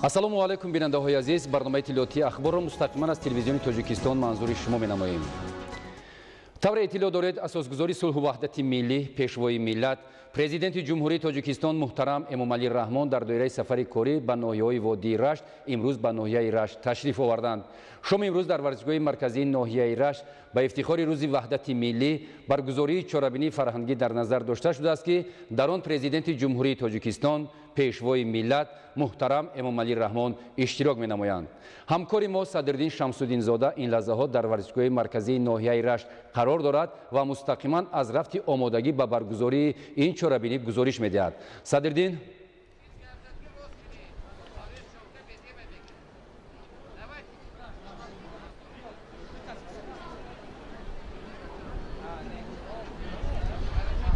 ассалому алайкум бинандаҳои азиз, барномаи иттилоотии ахборро мустақиман аз телевизиони Тоҷикистон манзури шумо менамоем. тавре иттилоъ доред, асосгузори сулҳу ваҳдати миллӣ, пешвои миллат, президенти ҷумҳурии Тоҷикистон муҳтарам Эмомалӣ Раҳмон дар доираи сафари корӣ ба ноҳияҳои водии Рашт имрӯз ба ноҳияи Рашт ташриф оварданд. шоми имрӯз дар варзишгоҳи марказии ноҳияи Рашт ба ифтихори рӯзи ваҳдати миллӣ баргузории чорабинии фарҳангӣ дар назар дошта шудааст ки дар он президенти ҷумҳурии Тоҷикистон, пешвои миллат муҳтарам Эмомалӣ Раҳмон иштирок менамоянд. ҳамкори мо Садриддин Шамсуддинзода ин лаҳзаҳо дар варзишгоҳи марказии ноҳияи Рашт қарор дорад ва мустақиман аз рафти омодагӣ ба баргузории ин чорабинӣ гузориш медиҳад. Садриддин.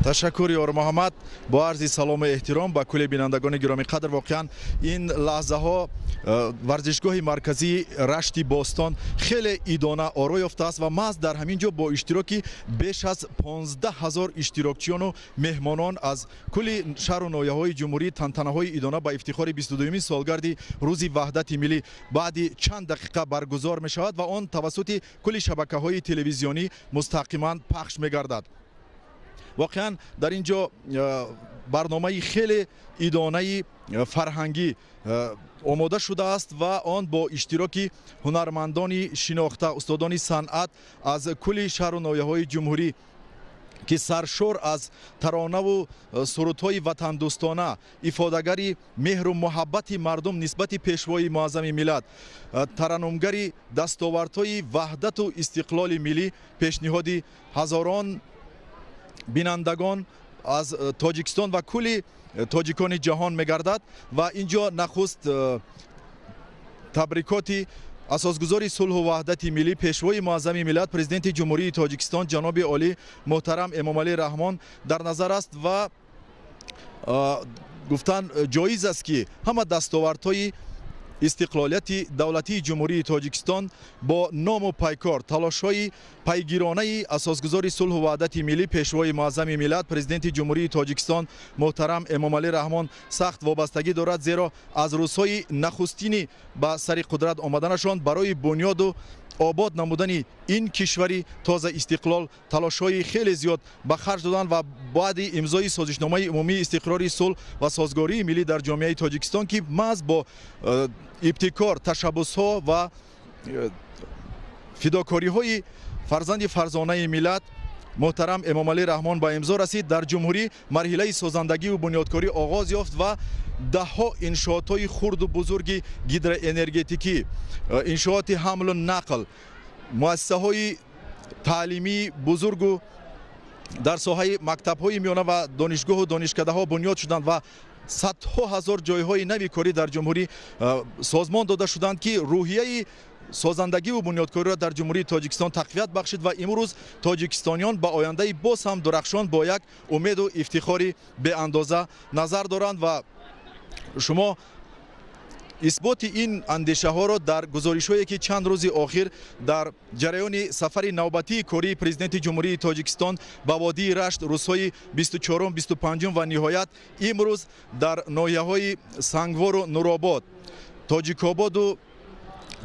ташаккур ёр муҳаммад. бо арзи салому эҳтиром ба кулли бинандагони гиромӣ қадр, воқеан ин лаҳзаҳо варзишгоҳи марказии Рашти Бостон хеле идона оро ёфтааст ва маҳз дар ҳамин ҷо бо иштироки беш аз 15 000 иштирокчиёну меҳмонон аз кулли шаҳру ноҳияҳои ҷумҳурӣ тантанаҳои идона ба ифтихори 22-ин солгарди рӯзи ваҳдати миллӣ баъди чанд дақиқа баргузор мешавад ва он тавассути кулли шабакаҳои телевизионӣ мустақиман пахш мегардад. воқеан дар ин ҷо барномаи хеле идонаи фарҳангӣ омода шудааст ва он бо иштироки ҳунармандони шинохта, устодони санъат аз кулли шаҳру ноҳияҳои ҷумҳурӣ ки саршор аз таронаву сурудҳои ватандӯстона, ифодагари меҳру муҳаббати мардум нисбати пешвои муаззами миллат, тараннумгари дастовардҳои ваҳдату истиқлоли миллӣ, пешниҳоди ҳазорон бинандагон аз Тоҷикистон ва кулли тоҷикони ҷаҳон мегардад ва ин ҷо нахуст табрикоти асосгузори сулҳу ваҳдати миллӣ, пешвои муаззами миллат, президенти ҷумҳурии Тоҷикистон ҷаноби олӣ муҳтарам Эмомалӣ Раҳмон дар назар аст ва гуфтан ҷоиз аст ки ҳама дастовардҳои истиқлолияти давлатии ҷумҳурии Тоҷикистон бо ному пайкор талошҳои пайгиронаи асосгузори сулҳу ваҳдати миллӣ, пешвои муаззами миллат, президенти ҷумҳурии Тоҷикистон муҳтарам Эмомалӣ Раҳмон сахт вобастагӣ дорад, зеро аз рӯзҳои нахустини ба сари қудрат омаданашон барои бунёду обод намудани ин кишвари тоза истиқлол талошҳои хеле зиёд ба харҷ доданд ва баъди имзои созишномаи умумии истиқрори сулҳ ва созгории миллӣ дар ҷомеаи Тоҷикистон ки маҳз бо ибтикор, ташаббусҳо ва фидокориҳои фарзанди фарзонаи миллат муҳтарам Эмомалӣ Раҳмон ба имзо расид. дар ҷумҳурӣ марҳилаи созандагию бунёдкорӣ оғоз ёфт ва даҳҳо иншоотҳои хурду бузурги гидроэнергетикӣ, иншооти ҳамлу нақл, муассисаҳои таълимии бузургу дар соҳаи мактабҳои миёна ва донишгоҳу донишкадаҳо бунёд шуданд ва садҳо ҳазор ҷойҳои нави корӣ дар ҷумҳурӣ созмон дода шуданд ки рӯҳияи созандагиву бунёдкориро дар ҷумҳурии Тоҷикистон тақвият бахшид ва имрӯз тоҷикистониён ба ояндаи боз ҳам дурахшон бо як умеду ифтихори беандоза назар доранд ва шумо исботи ин андешаҳоро дар гузоришҳое ки чанд рӯзи охир дар ҷараёни сафари навбатии кории президенти ҷумҳурии Тоҷикистон ба водии Рашт рӯзҳои 24, 25 ва ниҳоят имрӯз дар ноҳияҳои Сангвору Нуробод, Тоҷикободу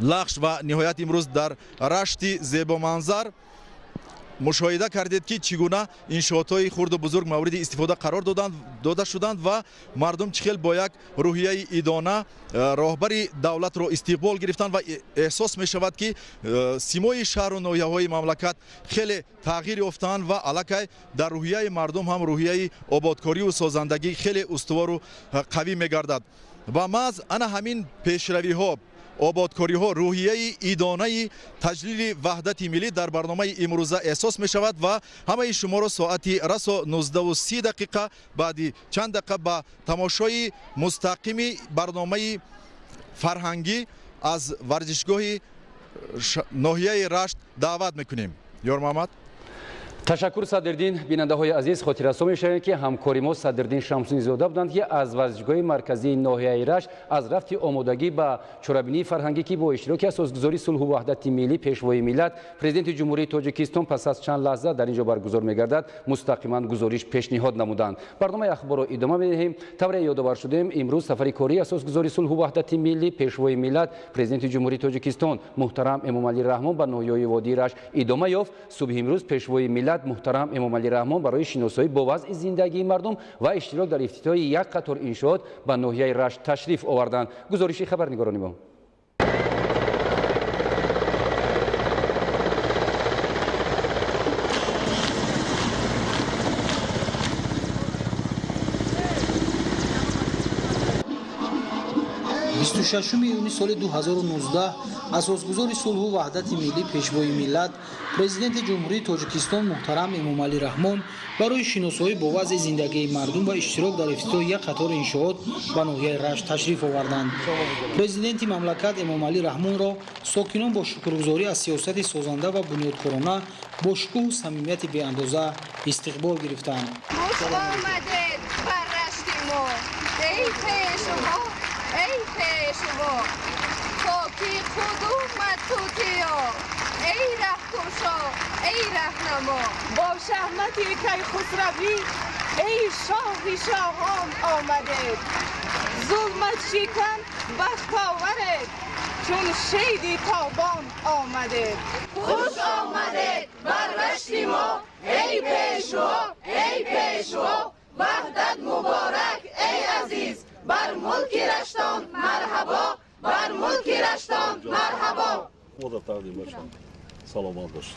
Лахш ва ниҳоят имрӯз дар Рашти зебоманзар мушоҳида кардед ки чӣ гуна иншоотҳои хурду бузург мавриди истифода қарор дода шуданд ва мардум чӣ хел бо як рӯҳияи идона роҳбари давлатро истиқбол гирифтанд ва эҳсос мешавад ки симои шаҳру ноҳияҳои мамлакат хеле тағйир ёфтаанд ва аллакай дар рӯҳияи мардум ҳам рӯҳияи ободкорию созандагӣ хеле устувору қавӣ мегардад ва маҳз ана ҳамин пешравиҳо, ободкориҳо, рӯҳияи идонаи таҷлили ваҳдати миллӣ дар барномаи имрӯза эҳсос мешавад ва ҳамаи шуморо соати расо 19:30 дақиқа баъди чанд дақиқа ба тамошои мустақими барномаи фарҳангӣ аз варзишгоҳи ноҳияи Рашт даъват мекунем. ёр Муҳаммад. تشکر صدرالدین. بیننده‌های عزیز خاطررسانی می‌شویم که همکاری ما صدرالدین شمسونی زاده بودند که از ورزشگاه مرکزی ناحیه رشت از رفت آمادگی به چرابینی فرهنگی که با اشتراک اساسگذاری صلح و وحدت ملی پیشوای ملت پرزیدنت جمهوری تاجیکستان پس از چند لحظه در اینجا برگزار می‌گردد مستقیما گزارش پیشنهاد نمودند. برنامه اخبار را ادامه می‌دهیم. طور یادآور شدیم امروز سفر کاری اساسگذاری صلح و وحدت ملی پیشوای ملت پرزیدنت جمهوری تاجیکستان محترم امامعلی رحمان به ناحیه وادی رشت ادامه یافت. صبح امروز پیشوای ملت محترم امامعلی رحمان برای شناسایی با وضع زندگی مردم و اشتراک در افتتاح یک قطار انشاءات به ناحیه رشت تشریف آوردند. گزارش خبرنگاران ما. یونی سال 2019 اساسگذار صلح و وحدت ملی پیشوای ملت پرزیدنت جمهوری تاجیکستان محترم امامعلی رحمان برای شناسایی با وضع زندگی مردم و اشتراک در افتتاح یک قطار انشاءات به ناحیه رشت تشریف آوردند. پرزیدنت مملکت امامعلی رحمان را ساکنان با شکرگزاری از سیاست سازنده و بنیادکارانه با شکوه و صمیمیت بی اندازه استقبال گرفتند. ای پیشوا خاکی قدومت توتیا ای رهکشا ای رهنما با شهمتی کی خسروی ای شاهی شاهان آمده ظلمت شکن بخت آورد چون شیدی تابان آمده خوش آمده بر رشت ما ای پیشوا وحدت مبارک ای عزیز بر ملک رشتان مرحبا بر ملک رشتان مرحبا. خدا تقدیم باشم. سلامت باش.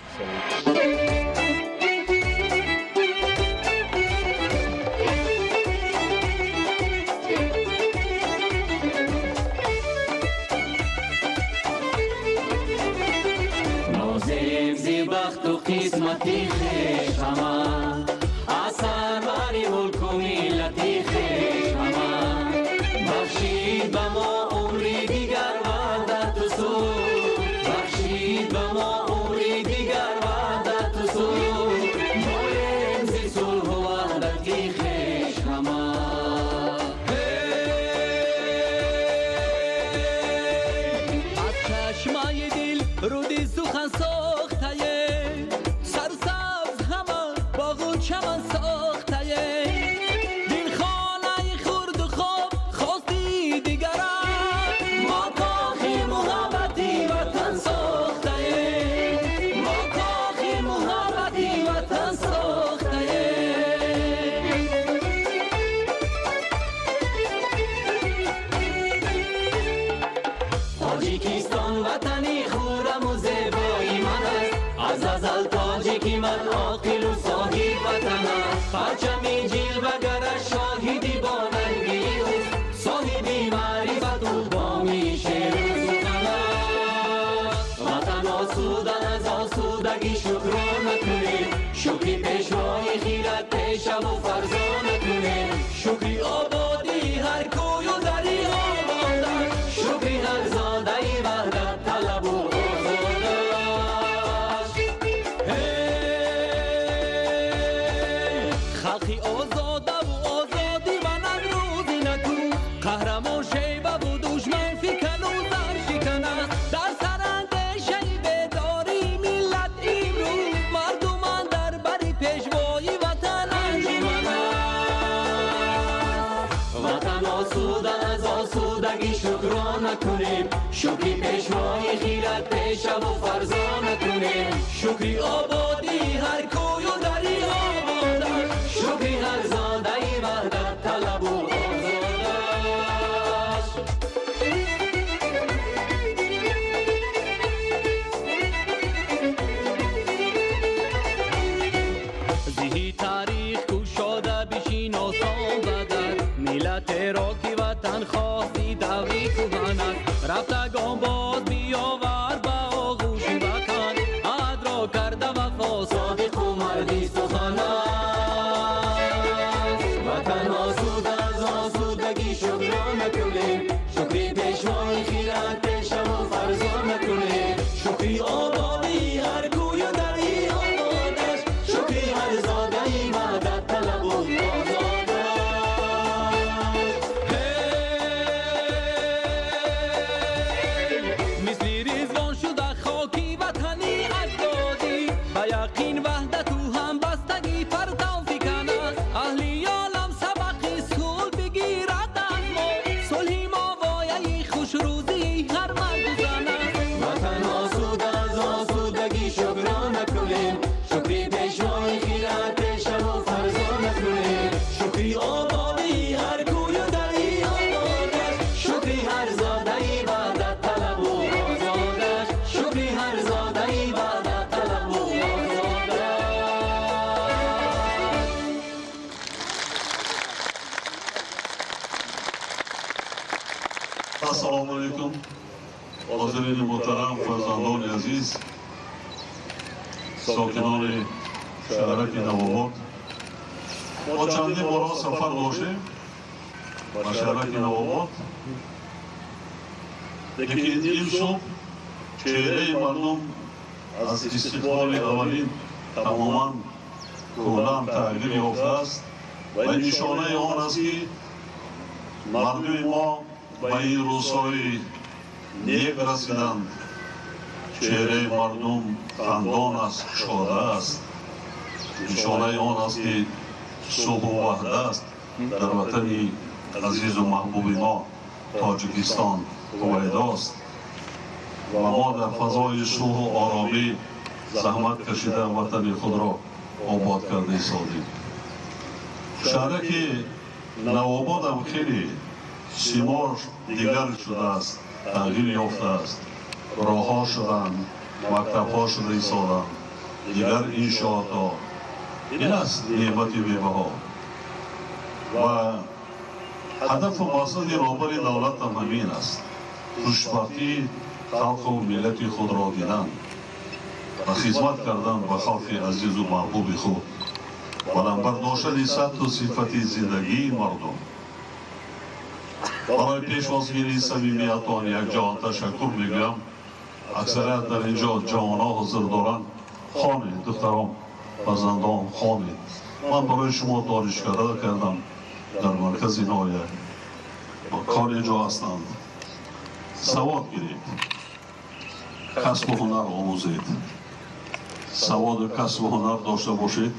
نازیم زی بخت و قسمتی خویش همه اثر بری ملک و ملتی خویش همه بخشید به ما عمری دیگر وحدت و صلح بخشید به ما عمری دیگر وحدت و صلح مایم ز صلح و وحدتی خویش همه از چشمای دل رودی سخن ساخته سرسبز همه باغ و چمن ساخته دل خانه خورد و خواب خواستی دیگرم ما کاخی محبتی وطن ساخته ما کاخی محبتی وطن ساخته تاجیکستان وطنی خورم و زیبایی من است از ازل تاجیکی من عاقل و صاحب وطن است پرچمی جلوه‌گرش شاهدی باننگی اوست صاحبی معرفت و بامی شعر و سخن است وطن آسودن از آسودگی شکرانه کنیم شکری پیشوای خیرت پیشه و فرزانه کنیم شکری آبادی هر کوی و دری آبادن شکری هر زاده وحدت طلب و خلقی آزاده و آزادی و نگروزی نکو قهرمان شیبه و دشمن فکن و زرشکن است در سراندیشه بیداری ملت امروز مردمان در بری پیشوایی وطن انجمن است وطن آسودن از آسودگی شکرانه کنیم شکری پیشوای خیرت پیشه و فرزانه کنیم شکری آبادی هر کوی و دری آبادن شکری هر زاده وحدت طلب و آزاده است زیهی تاریخ کشاده بشیناسان بدر ملت را که وطن خواهی دوی کهن است رفتگان باز بیاور به آغوش وطن عهد را کرده وفا صادق و مردی سخن است وطن آسوده از آسودگی شکرانه کنیم شکری پیشوای خیرت پیشه و فرزانه کنیم شکری آبادی هر کوی و دری آبادش شکری یقین وحدت و همبستگی پرتو فکن است اهلی عالم سبقی صلح بگیرد اما صلحی ما وایه خوش روزی هر مرد زن است وطن آسود از آسودگی شکرانه کنیم شکری پیشوای خیرت پیشم و فرزانه کنیم شکری آبادی هر کوی و دری آبادش شکری هر زاده عبادت طلب و آزادش شکری هر زاده عبادت طلب و آزادش. السلام علیکم حاضرین محترم فرزندان عزیز ساکنان شهرک نوآباد ما چندین بار سفر داشتیم به شهرک نوآباد لیکن این صبح چهره مردم از استقبال اولین تماما کلا تغییر یافته است و این نشانه آن است که مردم ما به این روزهای نیک رسیدند چهره مردم خندان است شاده است نشانه آن است که صبح و وحدت است در وطن عزیز و محبوب ما تاجیکستان پدید است و ما در فضای صلح و آرامی زحمت کشیده وطن خود را آباد کرده ایستادیم. شهرک نوآباد هم خیلی سیمار دیگر شده است تغییر یافته است راه‌ها شدند مکتب‌ها شده ایستادند دیگر انشاءات‌ها این است نعمت بی‌بها و هدف و مقصد رهبر دولت هم همین است خوشبختی خلق و ملت خود را دیدن و خدمت کردن به خلق عزیز و محبوب خود بلندبر داشتن سطح و صفت زندگی مردم برای پیشوازگیری صمیمیتان یک جهان تشکر میگویم اکثریت در اینجا جوان‌ها حاضر دارند خوانید دختران فرزندان خوانید من برای شما دانشکده کردم در مرکز نایه کالج هستند سواد گیرید کسب و هنر آموزید سواد و کسب و هنر داشته باشید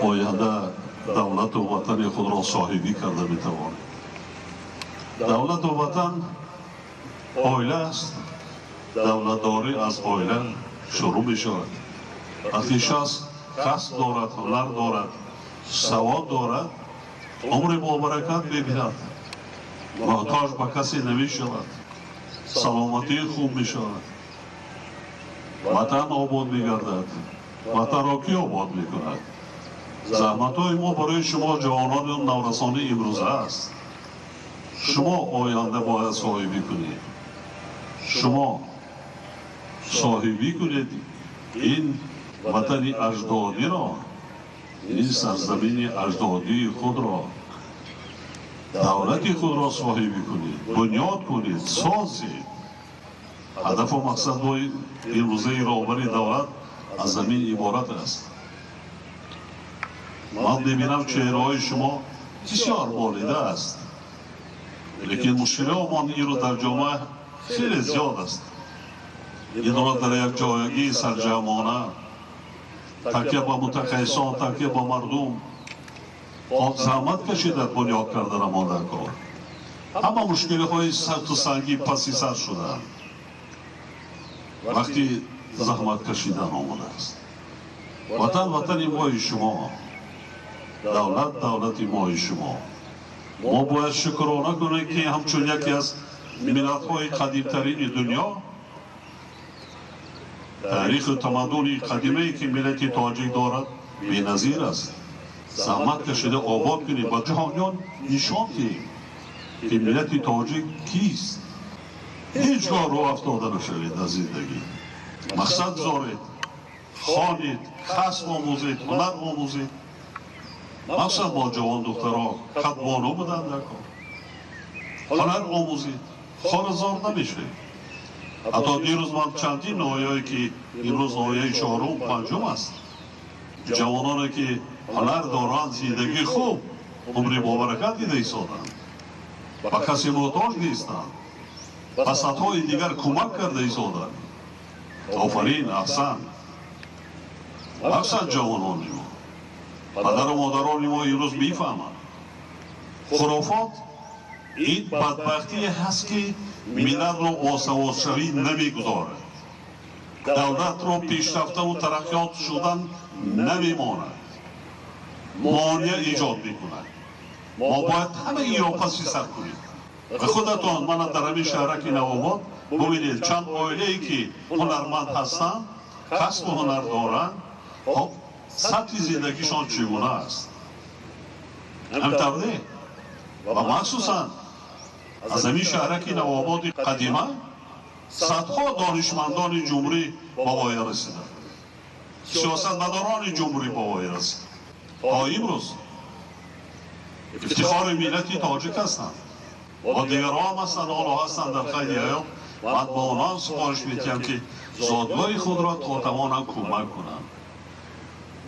آینده دولت و وطن خود را صاحبی کرده میتوانید دولت و وطن آیله است دولتداری از آیله شروع می شود وقتی شخص کسب دارد هنر دارد سواد دارد عمر با برکت ببیند محتاج به کسی نمی شود سلامتی خوب می شود وطن آباد می گردد وطن را کی آباد می کند زحمت های ما برای شما جوانان نورسانی امروزه است شما آینده باید صاحبی کنید شما صاحبی کنید این وطن اجدادی را این سرزمین اجدادی خود را دولت خود را صاحبی کنید بنیاد کنید سازید هدف و مقصد امروزه رهبر دولت از زمین عبارت است من ببینم چهره های شما بسیار بالیده است لیکن مشکل آمان این رو در جامعه خیلی زیاد است این را در یک جایگی سرجمانه تکیه با متخصصان تکیه با مردم زحمت کشیده بنیاد کردن ما در کار اما مشکل های سخت و سنگی پسی سر شدن وقتی زحمت کشیدن آمده است وطن مای شما دولت مای شما ما باید شکرانه کنیم که همچون یکی از ملت های قدیم ترین دنیا تاریخ تمدن قدیمی که ملت تاجیک دارد بی‌نظیر است زحمت کشیده آباد کنیم با جهانیان نشان دهیم که ملت تاجیک کیست هیچگاه رو افتاده نشوید از زندگی مقصد دارید خوانید کسب آموزید هنر آموزید مقصد با جوان دخترها خطبانو بدن در کار هنر آموزید خارزار نمیشوید حتی دیروز من چندین نهایه‌ای که امروز نهایه چهارم پنجم است جوانانی که هنر دارند زندگی خوب عمر با برکت دیده ایستادند و کسی محتاج نیستند و صدهای دیگر کمک کرده ایستادند آفرین احسن مقصد جوانان ما پدر و مادران ما امروز میفهمند خرافات این بدبختی هست که ملت رو باسواد شوی نمیگذارد دولت رو پیشرفته و ترقیات شدن نمیماند مانع ایجاد میکند ما باید همه این را پسی سر کنیم و خودتان من در همین شهرک نوآباد ببینید چند عائله ای که هنرمند هستند کسب و هنر دارند خب سطح زندگیشان چگونه است همینطور نه و مخصوصا از همین شهرک نوآباد قدیمه صدها دانشمندان جمهوری با وای رسیدند سیاستمداران جمهوری با وای رسیدند تا امروز افتخار ملت تاجیک هستند و دیگران هم هستند حالا هستند در خیلی ایام من با آنها سفارش می‌دهم که زادگاه خود را تا توانند کمک کنند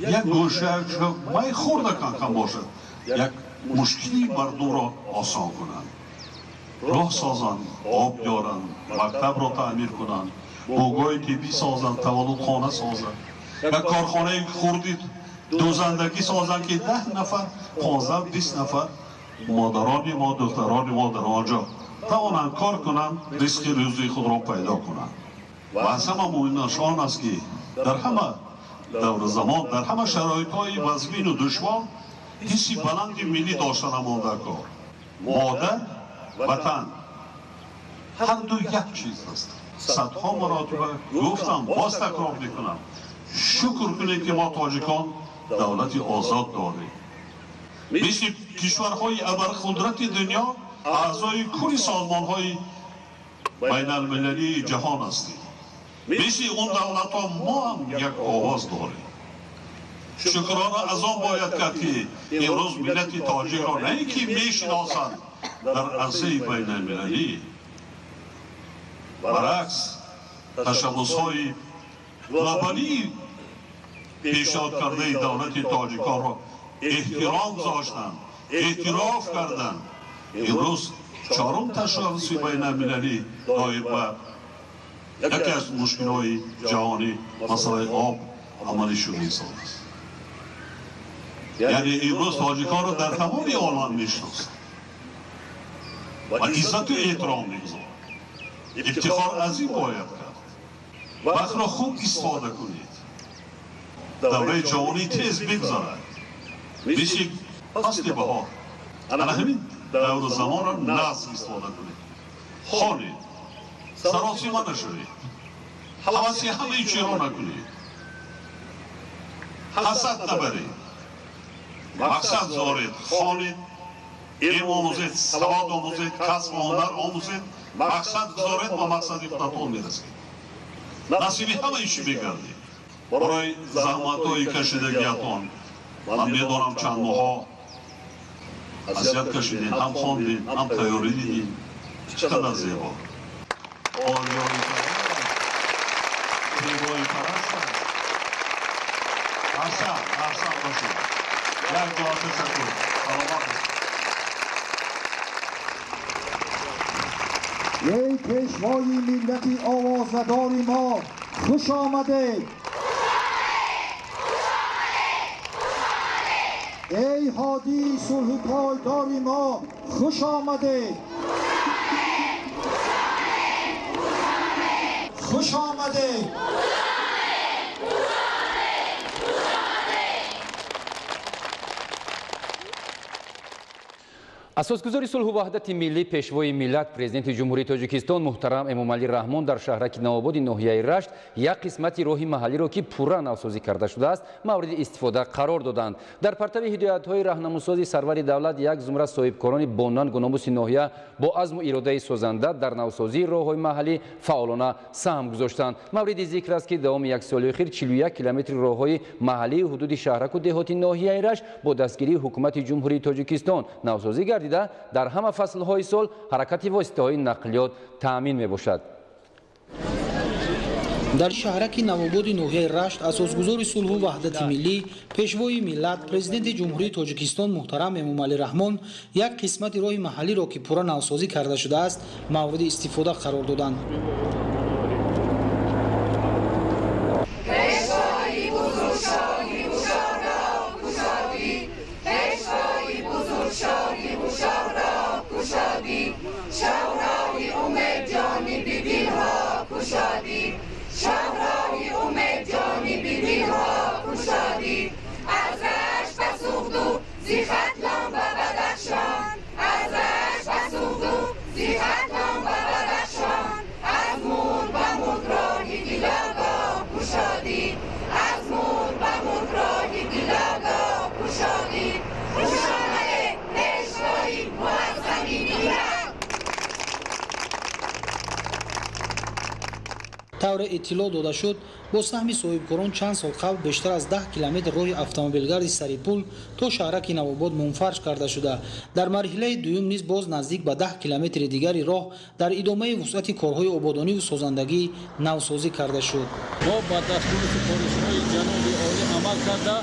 یک گوشه می خورده کم باشد یک مشکلی مردم را آسان کنند راه سازند آب بیارند مکتب را تعمیر کنند بوگاه طبی سازند تولد خانه سازند یک کارخانه خوردی دوزندگی سازند که 10 نفر 15-20 نفر مادران ما دختران ما در آنجا توانند کار کنند رزق روزی خود را پیدا کنند و از همه مهمش آن است که در همه دور زمان در همه شرایط های وزمین و دشوار حسی بلند ملی داشتن نمانده کار مادر وطن هر دو یک چیز است صدها مراتبه گفتم باز تکرار میکنم شکر کنید که ما تاجیکان دولت آزاد داریم مثل کشورهای ابرقدرت دنیا اعضای کل سازمانهای بین المللی جهان هستیم مثل اون دولت ها ما هم یک آواز داریم شکرانه از آن باید کرد که امروز ملت تاجیک را نه اینکه میشناسند در عرصه بین المللی برعکس تشبس های لبنی پیشنهاد کرده دولت تاجیکان را احترام گذاشتند اعتراف کردند امروز 4م تشبس بین المللی دایر به یکی از مشکل‌های جهانی مسئله آب عملی شده است یعنی امروز تاجیکان را در تمام عالم میشناسند و عزت و احترام میگذارند افتخار عظیم باید کرد وقت را خوب استفاده کنید دوره جوانی تیز بگذارد مثل فصل بهار انا همین دور زمان را نظم استفاده کنید خوانید سراسیمه نشوید حواسی همه چی را نکنید حسد نبرید مقصد دارید خوانید علم آموزید سواد آموزید کسب و هنر آموزید مقصد دارید و مقصد خودتان میرسید نصیب همه چی بگردید برای زحمت های کشیدگیتان من میدانم چند ماه اذیت کشیدین هم خواندین هم تیاری دیدین چقدر زیبا آریایی زیبایی پرستن احسن باشید یک جواب تشکر سلامت ای پیشوای ملت آوازدار ما خوش آمده ای هادی صلح پایدار ما خوش آمده خوش آمده اساسگزاری صلح و وحدت ملی پیشوای ملت پرزیدنت جمهوری تاجیکستان محترم امامعلی رحمان در شهرک نوآباد ناحیه رشت یک قسمتی راهی محلی را که پورا نوسازی کرده شده است مورد استفاده قرار دادند. در پرتو هدایت‌های راهنماسازی سرور دولت یک زمره صاحبکاران بانان گناموس ناحیه با عزم و اراده سازنده در نوسازی راه‌های محلی فعالانه سهم گذاشتند. مورد ذکر است که دوام یک سال اخیر 41 کیلومتر راه‌های محلی حدود شهرک و دهاتی ناحیه رشت با دستگیری حکومت جمهوری تاجیکستان نوسازی گردیده در همه فصل‌های سال حرکت واسطه‌های نقلیات تأمین می‌باشد. در شهرک نوآباد ناحیه رشت اساسگزار صلح و وحدت ملی پیشوای ملت پرزیدنت جمهوری تاجیکستان محترم امامعلی رحمان یک قسمت راه محلی را که پورا نوسازی کرده شده است مورد استفاده قرار دادند. پیشوای بزرگ زی ختلان و بدخشان از رشت و سوزوک زی ختلان و بدخشان از مور و ملک راهی دیلاگاه گشادی از مور و ملک راهی دیلاگاه گشادی خوشامده پیشوایی معظمی میلاد. طور اطلاع داده شد با سهم صاحبکاران چند سال قبل بیشتر از 10 کیلومتر راه اتومبیلگردی سری پل تا شهرک نوآباد منفرج کرده شده. در مرحله دوم نیز باز نزدیک به 10 کیلومتر دیگری راه در ادامه وسعت کارهای آبادانی و سازندگی نوسازی کرده شد. ما با دستور سفارش‌های جناب عالی عمل کرده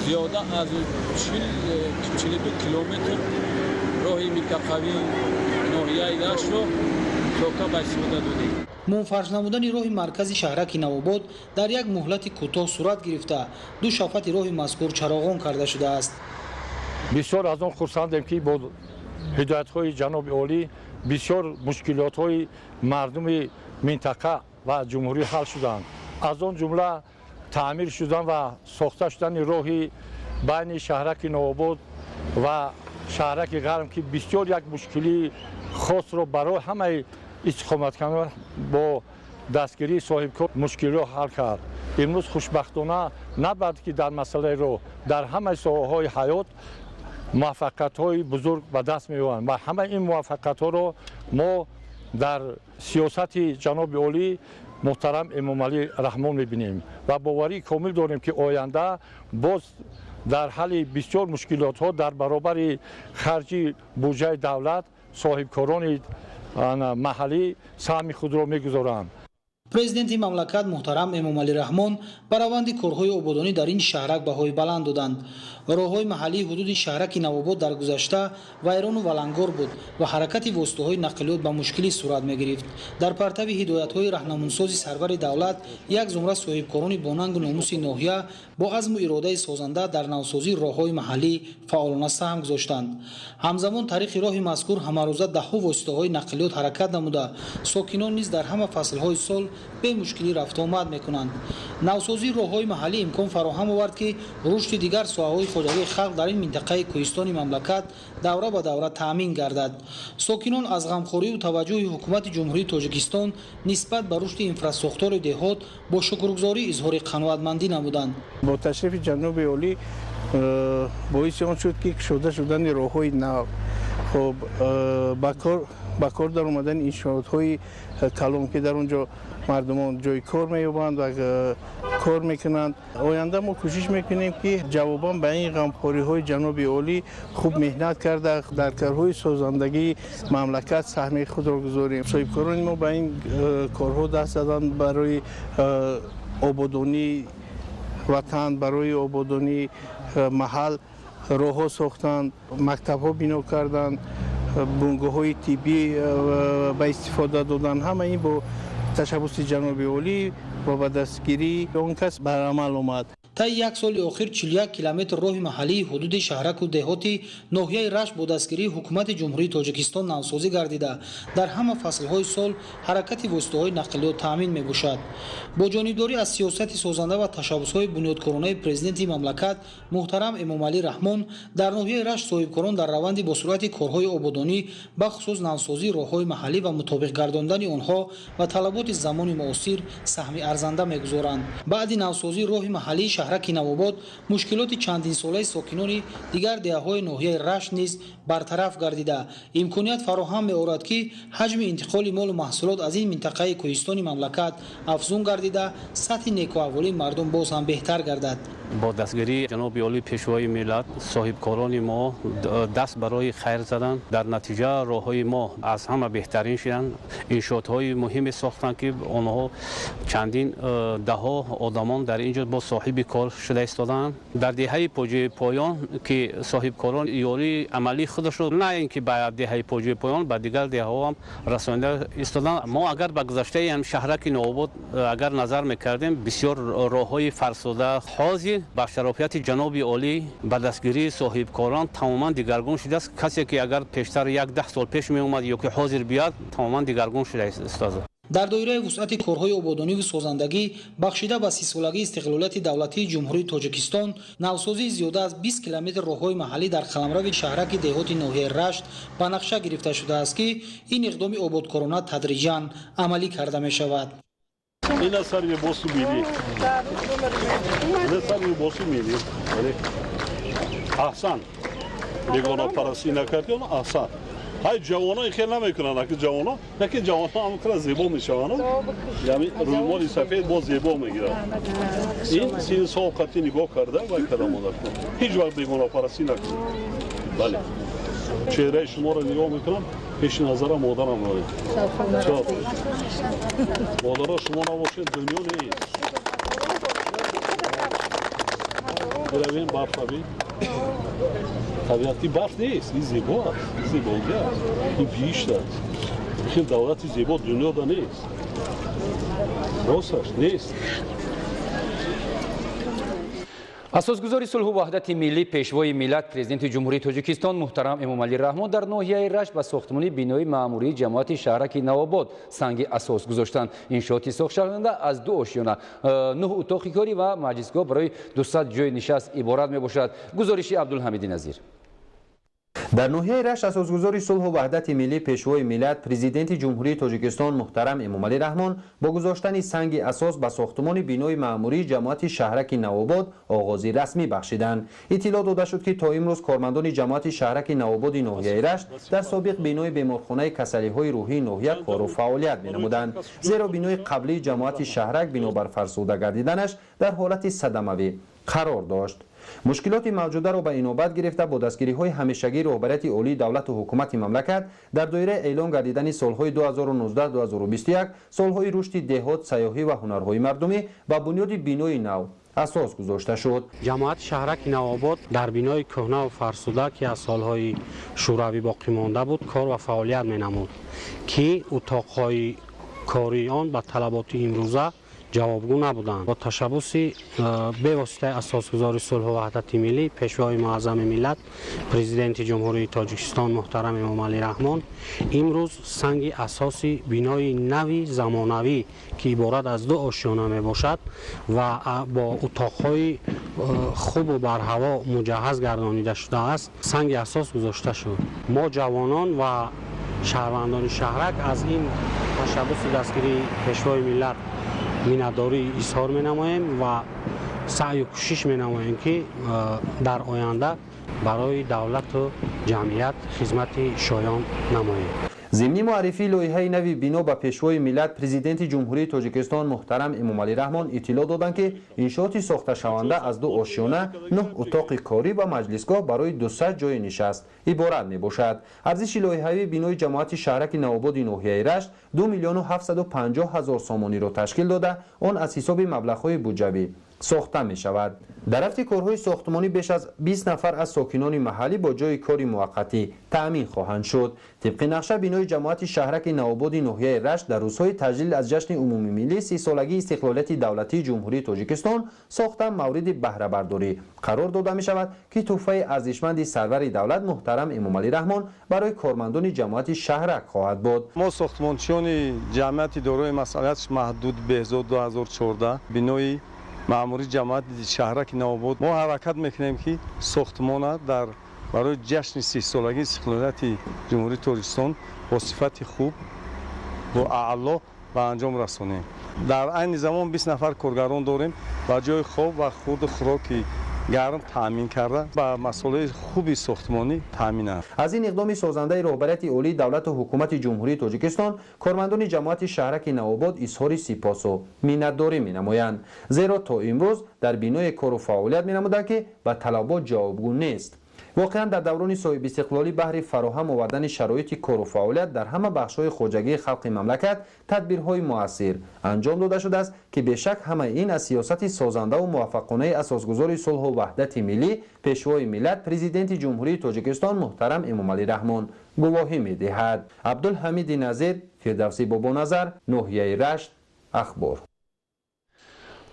زیاده از 42 کیلومتر راه منطقوی ناحیه رشت رو توکا به استفاده دادیم. منفرج نمودن راه مرکزی شهرک نوآباد در یک مهلت کوتاه صورت گرفته دو شفت راه مذکور چراغان کرده شده است. بسیار از آن خرسندیم که با هدایت‌های جناب عالی بسیار مشکلات‌های مردم منطقه و جمهوری حل شدند. از آن جمله تعمیر شدن و ساخته شدن راهی بین شهرک نوآباد و شهرک غرم که بسیار یک مشکلی خاص را برای همه استقامتکنان با دستگیری صاحبکار مشکل را حل کرد. امروز خوشبختانه نباید که در مسئله را در همه ساحه‌های حیات موفقیت‌های بزرگ به دست می‌آورند و همه این موفقیت‌ها را ما در سیاست جناب عالی محترم امام علی رحمان می‌بینیم و باوری کامل داریم که آینده باز در حل بسیار مشکلات‌ها در برابر خرج بودجه دولت صاحبکاران محلی سهم خود را می‌گذارند. президенти мамлакат муҳтарам эмомалӣ раҳмон ба раванди корҳои ободонӣ дар ин шаҳрак баҳои баланд доданд. роҳҳои маҳаллии ҳудуди шаҳраки навобод дар гузашта вайрону валангор буд ва ҳаракати воситаҳои нақлиёт ба мушкилӣ сурат мегирифт. дар партави ҳидоятҳои раҳнамунсози сарвари давлат як зумра соҳибкорони бонангу номуси ноҳия бо азму иродаи созанда дар навсозии роҳҳои маҳаллӣ фаъолона саҳм гузоштанд. ҳамзамон тариқи роҳи мазкур ҳамарӯза даҳҳо воситаҳои нақлиёт ҳаракат намуда сокинон низ дар ҳама фаслҳои сол бе мушкилӣ рафтуомад мекунанд. навсозии роҳҳои маҳаллӣ имкон фароҳам овард ки рушди дигар соҳаҳои хоҷагии халқ дар ин минтақаи кӯҳистони мамлакат давра ба давра таъмин гардад. сокинон аз ғамхорию таваҷҷӯҳи ҳукумати ҷумҳурии тоҷикистон нисбат ба рушди инфраструктураи деҳот бо шукргузорӣ изҳори қаноатмандӣ намуданд. бо ташрифи ҷаноби олӣ боиси он шуд ки кушода шудани роҳҳои нав хоб ба кор дар омадани иншоотҳои калон ки дар он ҷо мардумон ҷои кор меёбанд ва кор мекунанд. оянда мо кӯшиш мекунем ки ҷавобан ба ин ғамхориҳои ҷаноби олӣ хуб меҳнат карда дар корҳои созандагии мамлакат саҳми худро гузорем. соҳибкорони мо ба ин корҳо даст заданд барои ободонии ватан, барои ободонии маҳал роҳҳо сохтанд, мактабҳо бино карданд, бунгоҳҳои тиббӣ ба истифода доданд. ҳама ин бо ташаббуси ҷаноби олӣ ва ба дастгирии он кас бар амал омад. таи як соли охир 41 километр роҳи маҳаллии ҳудуди шаҳраку деҳоти ноҳияи рашт бо дастгирии ҳукумати ҷумҳурии тоҷикистон навсозӣ гардида дар ҳама фаслҳои сол ҳаракати воситаҳои нақлиёт таъмин мебошад. бо ҷонибдорӣ аз сиёсати созанда ва ташаббусҳои бунёдкоронаи президенти мамлакат муҳтарам эмомалӣ раҳмон дар ноҳияи рашт соҳибкорон дар раванди бо суръати корҳои ободонӣ бахусус навсозии роҳҳои маҳаллӣ ва мутобиқ гардондани онҳо ва талаботи замони муосир саҳми арзанда мегузоранд. баъди навсозии роҳи маҳаллии шаҳраки навобод мушкилоти чандинсолаи сокинони дигар деҳаҳои ноҳияи рашт низ бартараф гардида имконият фароҳам меорад ки ҳаҷми интиқоли молу маҳсулот аз ин минтақаи кӯҳистони мамлакат афзун гардида сатҳи некуаҳволии мардум боз ҳам беҳтар гардад. бо дастгирии ҷаноби олии пешвои миллат соҳибкорони мо даст барои хайр заданд. дар натиҷа роҳҳои мо аз ҳама беҳтарин шуданд. иншоотҳои муҳиме сохтанд ки онҳо чандин даҳо одамон дар ин ҷо бо соҳиби кор шуда истоданд. дар деҳаи поҷои поён ки соҳибкорон ёрии амалии худашро на ин ки ба деҳаи поҷои поён ба дигар деҳаҳо ҳам расонида истоданд. мо агар ба гузаштаи шаҳраки новобод агар назар мекардем бисёр роҳҳои фарсуда ҳозир ба шарофияти ҷаноби олӣ ба дастгирии соҳибкорон тамоман дигаргун шудааст. касе ки агар пештар 1-10 сол пеш меомад ё ки ҳозир биёд тамоман дигаргун шуда истоад. дар доираи вусъати корҳои ободониву созандагӣ бахшида ба 30-солагии истиқлолияти давлатии ҷумҳурии Тоҷикистон навсозии зиёда аз 20 километр роҳҳои маҳаллӣ дар қаламрави шаҳраки деҳоти ноҳияи Рашт ба нақша гирифта шудааст, ки ин иқдоми ободкорона тадриҷан амалӣ карда мешавад. Ина сарви босу мили. Ина сарви босу мили. Аҳсан. Бегона парасти накардем, аҳсан. Ҳай ҷавоно хел намекунанд, аки ҷавоно, яки ҷавоно ҳамкара зебо мешаванд. Яъни рӯймоли сафед бо зебо мегирад. Ин 30 сол қати нигоҳ карда вай кадам ода кунад. Ҳеҷ вақт бегона парасти накунад. Бале. Чеҳраи шуморо нигоҳ мекунам, пеши назарам модарам доред. Модаро шумо набошед, дунё нест. Биравем барфабӣ. Табиати барф нест, ин зебо аст, зебоги аст, ин биҳишт аст. Ин давлати зебо дунёда нест. Росташ нест. асосгузори сулҳу ваҳдати миллӣ пешвои миллат президенти ҷумҳурии Тоҷикистон муҳтарам Эмомалӣ Раҳмон дар ноҳияи Рашт ба сохтмони бинои маъмурии ҷамоати шаҳраки Навобод санги асос гузоштанд. Иншооти сохтшаванда аз 2 ошёна, 9 утоқи корӣ ва маҷлисгоҳ барои 200 ҷойи нишаст иборат мебошад. гузориши Абдулҳамиди Назир. дар ноҳияи Рашт асосгузори сулҳу ваҳдати миллӣ пешвои миллат президенти ҷумҳурии Тоҷикистон муҳтарам Эмомалӣ Раҳмон бо гузоштани санги асос ба сохтмони бинои маъмурии ҷамоати шаҳраки Навобод оғози расмӣ бахшиданд. иттилоъ дода шуд, ки то имрӯз кормандони ҷамоати шаҳраки Навободи ноҳияи Рашт дар собиқ бинои беморхонаи касалиҳои рӯҳии ноҳия кору фаъолият менамуданд, зеро бинои қаблии ҷамоати шаҳрак бинобар фарсуда гардиданаш дар ҳолати садамавӣ қарор дошт. мушкилоти мавҷударо ба инобат гирифта бо дастгириҳои ҳамешагии роҳбарияти олии давлату ҳукумати мамлакат дар доираи эълон гардидани солҳои 2019-2021 солҳои рушди деҳот, сайёҳӣ ва ҳунарҳои мардумӣ ба бунёди бинои нав асос гузошта шуд. ҷамоати шаҳраки Навобод дар бинои кӯҳнаву фарсуда, ки аз солҳои шӯравӣ боқӣ монда буд, кор ва фаъолият менамуд, ки утоқҳои кории он ба талаботи имрӯза ҷавобгӯ набуданд. бо ташаббуси бевоситаи асосгузори сулҳу ваҳдати миллӣ пешвои муаззами миллат президенти ҷумҳурии Тоҷикистон муҳтарам Эмомалӣ Раҳмон имрӯз санги асоси бинои нави замонавӣ, ки иборат аз 2 ошёна мебошад ва бо утоқҳои хубу барҳаво муҷаҳҳаз гардонида шудааст, санги асос гузошта шуд. мо ҷавонон ва шаҳрвандони шаҳрак аз ин ташаббуси дастгирии пешвои миллат миннатдорӣ изҳор менамоем ва саъю кӯшиш менамоем, ки дар оянда барои давлату ҷамъият хизмати шоён намоем. зимни муаррифии лоиҳаи нави бино ба пешвои миллат президенти ҷумҳурии Тоҷикистон муҳтарам Эмомалӣ Раҳмон иттилоъ доданд, ки иншооти сохташаванда аз 2 ошёна, 9 утоқи корӣ ва маҷлисгоҳ барои 200 ҷойи нишаст иборат мебошад. арзиши лоиҳавии бинои ҷамоати шаҳраки Навободи ноҳияи Рашт 2 миллиону 750 ҳазор сомониро ташкил дода, он аз ҳисоби маблағҳои буҷавӣ сохта мешавад. дар рафти корҳои сохтмонӣ беш аз 20 нафар аз сокинони маҳаллӣ бо ҷойи кори муваққатӣ таъмин хоҳанд шуд. тибқи нақша бинои ҷамоати шаҳраки Навободи ноҳияи Рашт дар рӯзҳои таҷлил аз ҷашни умумии миллӣ 30-солагии истиқлолияти давлатии ҷумҳурии Тоҷикистон сохта мавриди баҳрабардорӣ қарор дода мешавад, ки тӯҳфаи арзишманди сарвари давлат муҳтарам Эмомалӣ Раҳмон барои кормандони ҷамоати шаҳрак хоҳад буд. мо сохтмончиёни ҷамъияти дорои масъулиятш маҳдуд беҳзод 2014 бинои маъмури ҷамъияти шаҳраки Навобод мо ҳаракат мекунем, ки сохтмона дар барои ҷашни 30-солагии истиқлолияти ҷумҳурии Тоҷикистон бо сифати хуб, бо аъло ба анҷом расонем. дар айни замон 20 нафар коргарон дорем ва ҷои хоб ва хурду хӯроки гарм таъмин карда ба масъулияи хуби сохтмонӣ таъмин аст. аз ин иқдоми созандаи роҳбарияти олии давлату ҳукумати ҷумҳурии Тоҷикистон кормандони ҷамоати шаҳраки Навобод изҳори сипосу миннатдорӣ менамоянд, зеро то имрӯз дар биное кору фаъолият менамуданд, ки ба талабот ҷавобгӯ нест. воқеан дар даврони соҳибистиқлолӣ баҳри фароҳам овардани шароити кору фаъолият дар ҳама бахшҳои хоҷагии халқи мамлакат тадбирҳои муассир анҷом дода шудааст, ки бешак ҳамаи ин аз сиёсати созандаву муваффақонаи асосгузори сулҳу ваҳдати миллӣ пешвои миллат президенти ҷумҳурии Тоҷикистон муҳтарам Эмомалӣ Раҳмон гувоҳӣ медиҳад. Абдулҳамиди Назир, Фирдавсӣ Бобоназар, ноҳияи Рашт, Ахбор.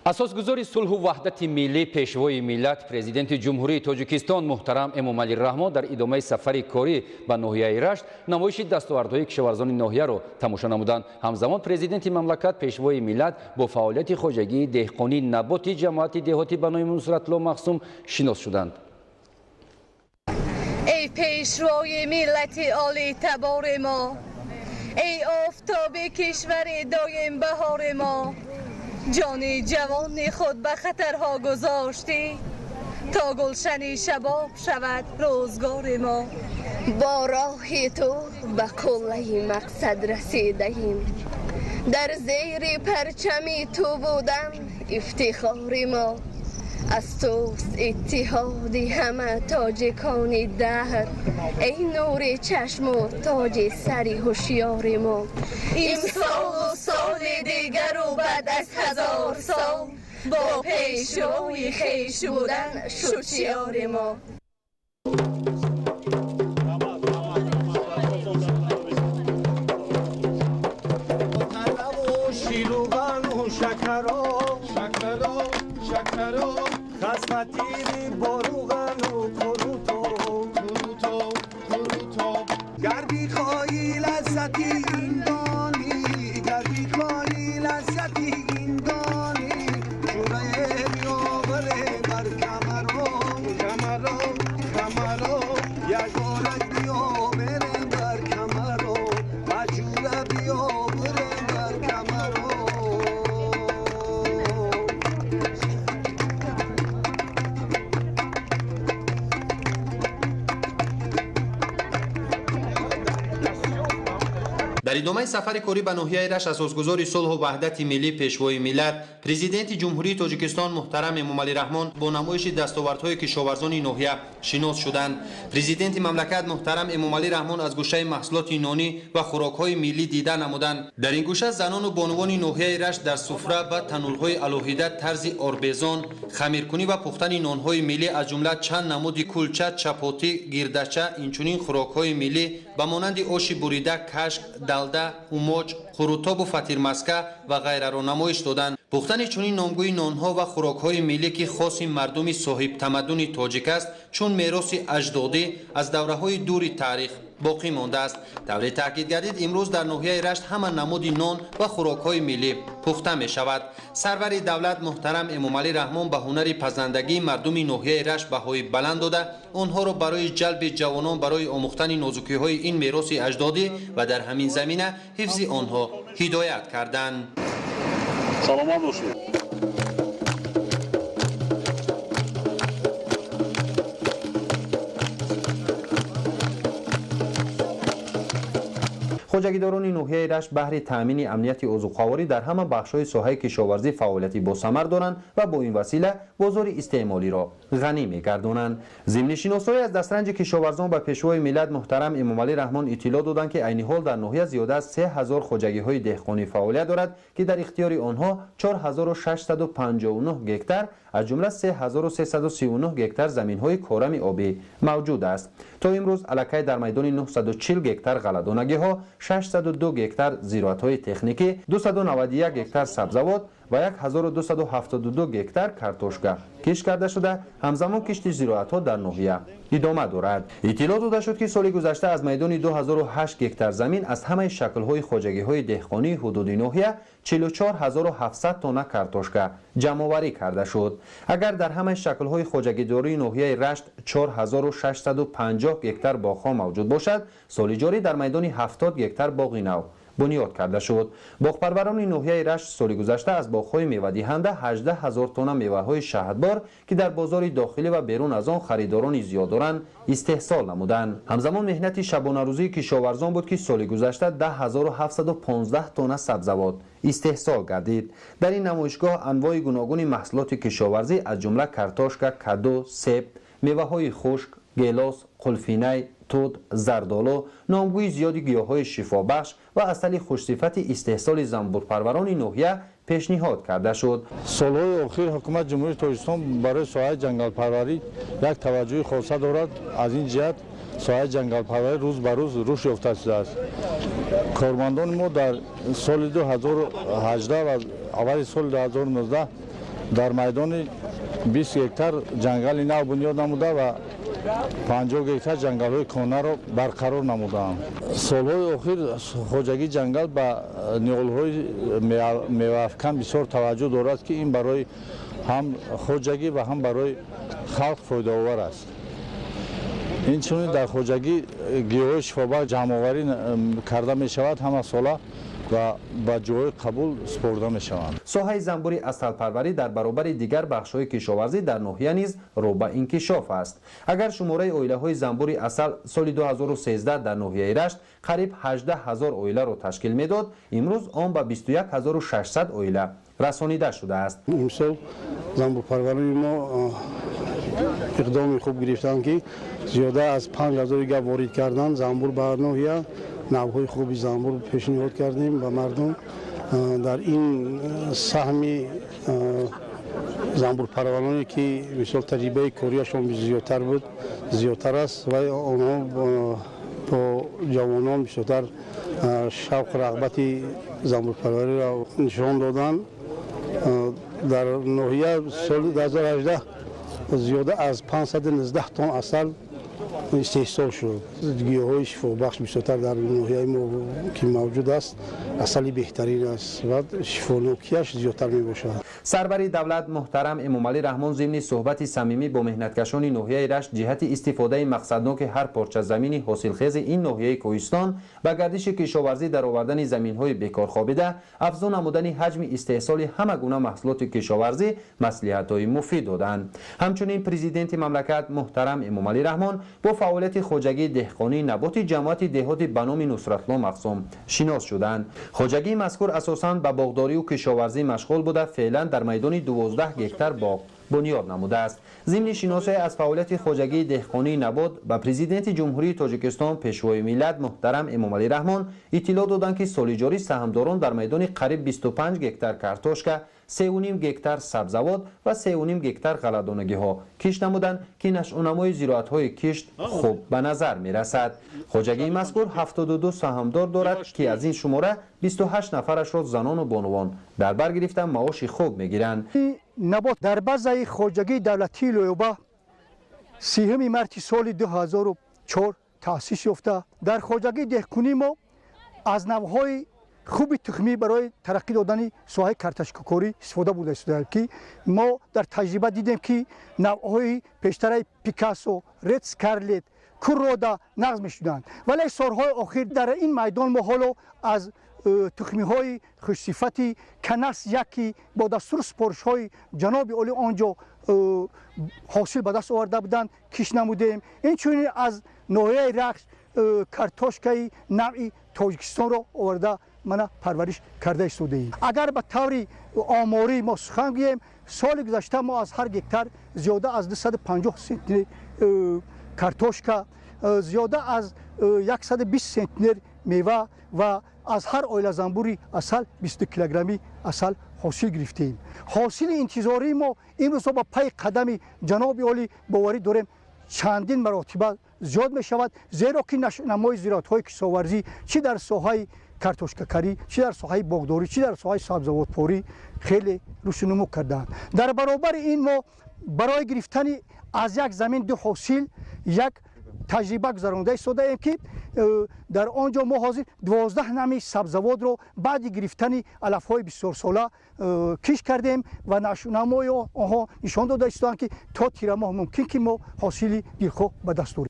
اساسگزار صلح و وحدت ملی پیشوای ملت پرزیدنت جمهوری تاجیکستان محترم امامعلی رحمان در ادامه سفر کاری به ناحیه رشت نمایش دستاوردهای کشاورزان ناحیه را تماشا نمودند. همزمان پرزیدنت مملکت پیشوای ملت با فعالیت خوجگی دهقانی نبات جماعت دهاتی به نام نصرت الله مخصوم شناس شدند. ای پیشوای ملت عالی تبار ما، ای آفتاب کشور دایم بهار ما، جان جوان خود به خطرها گذاشتی تا گلشن شباب شود روزگار ما. با راه تو به کله مقصد رسیدیم، در زیر پرچم تو بودن افتخار ما. از توست اتحاد همه تاجکان دهر، ای نور چشم و تاج سری هوشیار ما. امسال و سال دیگر و بعد از 1000 سال با پیشوای خویش بودن شد شعار ما. خسمتی باروغن و کروتو گردی خواهی لذتی این دانی، گردی خواهی لذتی این دانی، شوره بیاوره بر کمران یگارک بیاوره بر کمران، مجوره بیاوره بر کمران. در ادامه سفر کاری به ناحیه رشت اساسگزار صلح و وحدت ملی پیشوای ملت پرزیدنت جمهوری تاجیکستان محترم امامعلی رحمان با نمایش دستاوردهای کشاورزان ناحیه شناس شدند. پرزیدنت مملکت محترم امامعلی رحمان از گوشه محصولات نانی و خوراکهای ملی دیده نمودند. در این گوشه زنان و بانوان ناحیه رشت در سفره و تنورهای الوهیده طرز آربزان، خمیرکنی و پختن نانهای ملی از جمله چند نمود کلچه، چپاتی، گردچه، اینچنین خوراکهای ملی به مانند آش بریده، کشک، دلده، اوماج، خروتاب و فطیرمسکه و غیره را نمایش دادند. پختن چنین نامگوی نانها و خوراکهای ملی که خاص مردم صاحب تمدن تاجیک است چون میراث اجدادی از دوره‌های دور تاریخ باقی مانده است. طور تاکید گردید امروز در ناحیه رشت همه نمود نان و خوراکهای ملی پخته می شود. سرور دولت محترم امامعلی رحمان به هنر پزندگی مردم ناحیه رشت بهای بلند داده آنها را برای جلب جوانان برای آموختن نازکی‌های این میراث اجدادی و در همین زمینه حفظ آنها هدایت کردند. سلامت باشید. خوجگیداران ناحیه رشت بهر تامین امنیت عضوخواری در همه بخش‌های ساحه کشاورزی فعالیتی با ثمر دارند و با این وسیله بازار استعمالی را غنی می‌گردانند. ضمن شناسایی از دسترنج کشاورزان به پیشوای ملت محترم امامعلی رحمان اطلاع دادند که عین حال در ناحیه زیاده از 3000 خوجگی‌های دهقانی فعالیت دارد که در اختیار آنها 4659 گکتار از جمله 3339 گکتار زمین‌های کارم آبی موجود است. تا امروز الکی در میدان 940 گکتار غله‌دانگی‌ها، 602 گکتار زراعت‌های تکنیکی، 291 گکتار سبزوات و 1272 گکتار کارتوشکا کشت کرده شده. همزمان کشت زراعت‌ها در ناحیه ادامه دارد. اطلاع داده شد که سال گذشته از میدان 2008 گکتار زمین از همه شکل‌های خوجگی‌های دهقانی حدود ناحیه 44700 تن کارتوشکا جمع‌آوری کرده شد. اگر در همه شکل‌های خوجگیداری ناحیه رشت 4650 گکتار باغ‌ها موجود باشد، سال جاری در میدان 70 گکتار باغ نو بنیاد کرده شد. باغپروران ناحیه رشت سال گذشته از باغ‌های میوه‌دهنده 18000 تن میوه‌های شهدبار که در بازار داخلی و بیرون از آن خریداران زیاد دارند استحصال نمودند. همزمان مهنت شبانه روزی کشاورزان بود که سال گذشته 10715 تن سبزوات استحصال گردید. در این نمایشگاه انواع گوناگون محصولات کشاورزی از جمله کارتوشکا، کدو، سیب، میوه‌های خشک، گیلاس، قلفینه، توت، زردآلو، نامگوی زیادی گیاه‌های شفابخش و عسل خوشصفت استحصال زنبورپروران ناحیه پیشنهاد کرده شد. سالهای اخیر حکومت جمهوری تاجیکستان برای ساحه جنگل پروری یک توجه خاصه دارد. از این جهت ساحه جنگل پروری روز به روز رشد یافته شده است. کارمندان ما در سال 2018 و اول سال 2019 дар майдони 20 гектар ҷангали нав бунёд намуда ва 50 гектар ҷангалҳои конаро барқарор намудаанд. солҳои охир хоҷагӣ ҷангал ба ниҳолҳои меваафкан бисёр таваҷҷӯҳ дорад ки ин барои ҳам хоҷагӣ ва ҳам барои халқ фоидаовар аст. инчунин дар хоҷагӣ гиёҳҳои шифобахш ҷамъоварӣ карда мешавад ҳамасола ва ба ҷойҳои қабул супорда мешаванд. соҳаи занбури асалпарварӣ дар баробари дигар бахшҳои кишоварзӣ дар ноҳия низ ро ба инкишоф аст. агар шумораи оилаҳои занбури асал соли 2013 дар ноҳияи Рашт қариб 18 000 оиларо ташкил медод, имрӯз он ба 21 600 оила расонида шудааст. имсол занбурпарварони мо иқдоми хуб гирифтанд ки зиёда аз 5000 га ворид кардан занбур ба ноҳия. навъҳои хуби занбур пешниҳод кардем ба мардум. дар ин саҳми занбурпарвароне ки мисол таҷрибаи корияшон зиёдтар буд, зиёдтар аст ва онҳо бо ҷавонон бисёртар шавқу рағбати занбурпарвариро нишон доданд. дар ноҳия соли 2018 зиёда аз 519 тонн асал истеҳсол шуд. гиёҳҳои шифобахш бисёртар дар ноҳияи мо ки мавҷуд аст, асали беҳтарин аст ва шифонокияш зиёдтар мебошад. сарвари давлат муҳтарам эмомалӣ раҳмон зимни суҳбати самимӣ бо меҳнаткашони ноҳияи Рашт ҷиҳати истифодаи мақсадноки ҳар порча замини ҳосилхези ин ноҳияи Кӯҳистон ба гардиши кишоварзӣ дар овардани заминҳои бекорхобида, афзун намудани ҳаҷми истеҳсоли ҳама гуна маҳсулоти кишоварзӣ маслиҳатҳои муфид доданд. ҳамчунин президенти мамлакат муҳтарам эмомалӣ раҳмон бо фаъолияти хоҷагии деҳқонӣ наботи ҷамоати деҳоти ба номи Нусратло Мақсум шинос шуданд. хоҷагии мазкур асосан ба боғдорию кишоварзӣ машғул буда феълан дар майдони 12 гектар боғ бунёд намудааст. зимни шиносие аз фаъолияти хоҷагии деҳқонии набот ба президенти ҷумҳурии Тоҷикистон пешвои миллат муҳтарам Эмомалӣ раҳмон иттилоъ доданд ки соли ҷорӣ саҳмдорон дар майдони қариб 25 гектар картошка, 3,5 гектар сабзавот ва 3,5 гектар ғалладонагиҳо кишт намуданд ки нашъунамои зироатҳои кишт хуб ба назар мерасад. хоҷагии мазкур 72 саҳмдор дорад ки аз ин шумора 28 нафарашро занону бонувон дар бар гирифта маоши хуб мегиранд. набот дар базаи хоҷагии давлатии лӯёба 30 марти соли 2004 таъсис ёфта. дар хоҷагии деҳқонӣ мо аз навъҳои хуби тухмӣ барои тараққӣ додани соҳаи картошкакорӣ истифода бурда истодем ки мо дар таҷриба дидем ки навъҳои пештараи Пикассо, Ред Скарлет, Куррода нағз мешуданд. вале солҳои охир дар ин майдон мо ҳоло аз тухмиҳои хушсифати Канас яки бо дастур супоришҳои ҷаноби оли онҷо ҳосил ба даст оварда буданд киш намудем. инчунин аз ноҳияи Рахш картошкаи навъи Тоҷикистонро оварда мана парвариш карда истодаем. агар ба таври оморӣ мо сухан гӯем, соли гузашта мо аз ҳар гектар зиёда аз 250 сентнер картошка, зиёда аз 120 сентнер мева ва аз ҳар оила занбури асал 20 килограмми асал ҳосил гирифтем. ҳосили интизории мо имрӯзҳо ба пай қадами ҷаноби оли боварӣ дорем чандин маротиба зиёд мешавад, зеро ки нашъунамои зироатҳои кишоварзӣ чӣ дар соҳаи картошкакарӣ, чӣ дар соҳаи боғдорӣ, чӣ дар соҳаи сабзавотпорӣ хеле рушду нумӯ кардаанд. дар баробари ин мо барои гирифтани аз як замин ду ҳосил як таҷриба гузаронида истодаем ки дар он ҷо мо ҳозир 12 нами сабзавотро баъди гирифтани алафҳои бисёрсола киш кардем ва нашъунамои онҳо нишон дода истоданд ки то тирамоҳ мумкин ки мо ҳосили дилхоҳ ба даст орем.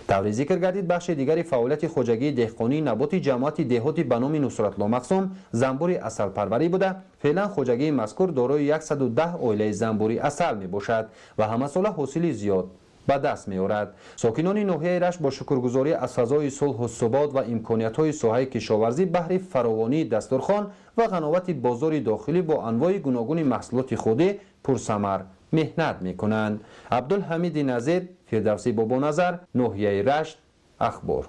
тавре зикр гардид бахши дигари фаъолияти хоҷагии деҳқонии наботи ҷамоати деҳоти ба номи Нусратло Мақсум занбури асалпарварӣ буда феълан хоҷагии мазкур дорои 110 оилаи занбури асал мебошад ва ҳамасола ҳосили зиёд ба даст меорад. сокинони ноҳияи Рашт бо шукргузорӣ аз фазои сулҳу субот ва имкониятҳои соҳаи кишоварзӣ баҳри фаровонии дастурхон ва ғановати бозори дохилӣ бо анвои гуногуни маҳсулоти худӣ пурсамар меҳнат мекунанд. Абдулҳамиди Назир, Фирдавсӣ Бобоназар, ноҳияи Рашт, Ахбор.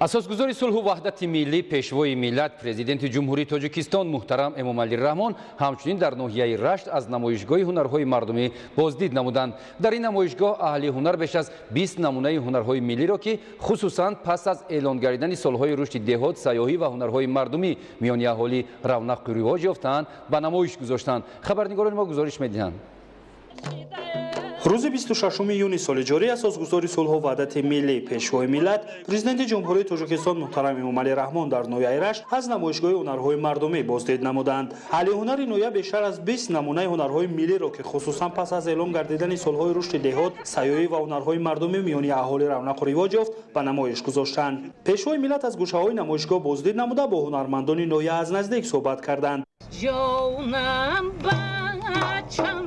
اساسگزار صلح و وحدت ملی پیشوای ملت پرزیدنت جمهوری تاجیکستان محترم امامعلی رحمان همچنین در ناحیه رشت از نمایشگاه هنرهای مردمی بازدید نمودند. در این نمایشگاه اهل هنر بیش از 20 نمونه هنرهای ملی را که خصوصا پس از اعلان گردیدن سالهای رشد دهات، سیاحی و هنرهای مردمی میان اهالی رونق رواج یافتند به نمایش گذاشتند. خبرنگاران ما گزارش می‌دهند. روز 26 یونی سال جاری اساسگزار صلح و وحدت ملی پیشوای ملت پرزیدنت جمهوری تاجیکستان محترم امامعلی رحمان در نویای رشت از نمایشگاه هنرهای مردمی بازدید نمودند. اهل هنر نویا بیشتر از 20 نمونه هنرهای ملی را که خصوصا پس از اعلام گردیدن سالهای رشد دهات، سیاحی و هنرهای مردمی میان اهالی رونق و رواج یافت به نمایش گذاشتند. پیشوای ملت از گوشه‌های نمایشگاه بازدید نموده با هنرمندان نویا از نزدیک صحبت کردند. جانم بچم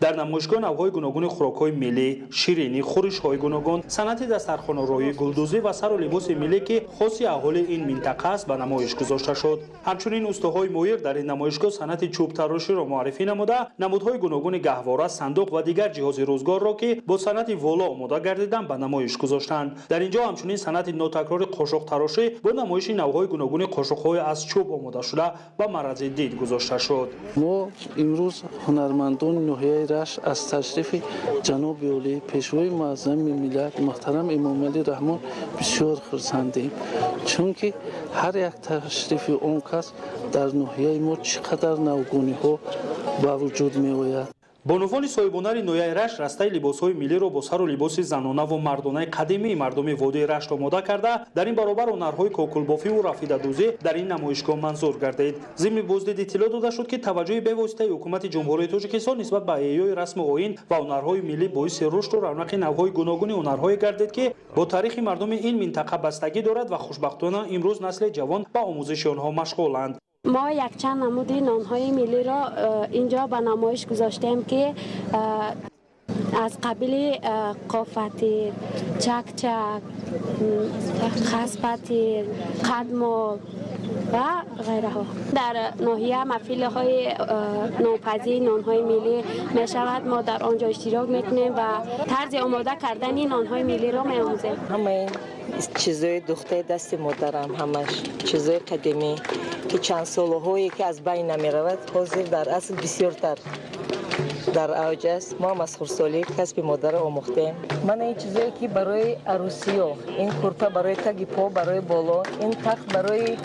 در نمایشگاه نوهای گوناگون خوراک‌های ملی، شیرینی، خورش‌های گوناگون، صنعت دسترخوان‌آرایی، گلدوزی و سر و لباس ملی که خاص اهالی این منطقه است به نمایش گذاشته شد. همچنین استوهای مویر در این نمایشگاه صنعت چوب تراشی را معرفی نموده، نمودهای گوناگون گهواره، صندوق و دیگر جهاز روزگار را که با صنعت والا آماده گردیدند به نمایش گذاشتند. در اینجا همچنین صنعت نوتکرار قاشق تراشی با نمایش نوهای گوناگون قاشق‌های از چوب آماده شده به معرض دید گذاشته شد. ما امروز هنرمندان ناحیه رشت از تشریف جناب عالی پیشوای معظم ملت محترم امامعلی رحمان بسیار خرسندیم، چون که هر یک تشریف اون کس در ناحیه ما چقدر نوگونی‌ها با وجود می‌آید. بانوان صاحب‌هنر نویای رشت رسته لباس‌های ملی را با سر و لباس زنانه و مردانه قدیمی مردم وادی رشت آماده کرده در این برابر هنرهای کوکلبافی و رفیده‌دوزی در این نمایشگاه منظور گردید. ضمن بازدید اطلاع داده شد که توجه به واسطه حکومت جمهوری تاجیکستان نسبت به احیای رسم آیین و هنرهای ملی باعث رشد و رونق نوهای گوناگون هنرهای گردید که با تاریخ مردم این منطقه بستگی دارد و خوشبختانه امروز نسل جوان به آموزش آنها مشغولند. ما یک چند نمود نان‌های ملی را اینجا به نمایش گذاشتیم که از قبیل قافتیر، چکچک، خسپتیر، قدمال و غیره ها. در ناحیه مفیل های نوپزی نان‌های ملی می شود. ما در آنجا اشتراک میکنیم و طرز آماده کردن نان‌های ملی را می آموزیم. همه چیزای دخته دست مادرم، همش چیزای قدیمی که چند سالهایی که از بین نمی رود، حاضر در اصل بسیارتر در اوج است. ما هم از خردسالی کسب مادر آموختیم. من این چیزایی که برای عروسی ها، این کرپه برای تگ پا، برای بالا، این تخت برای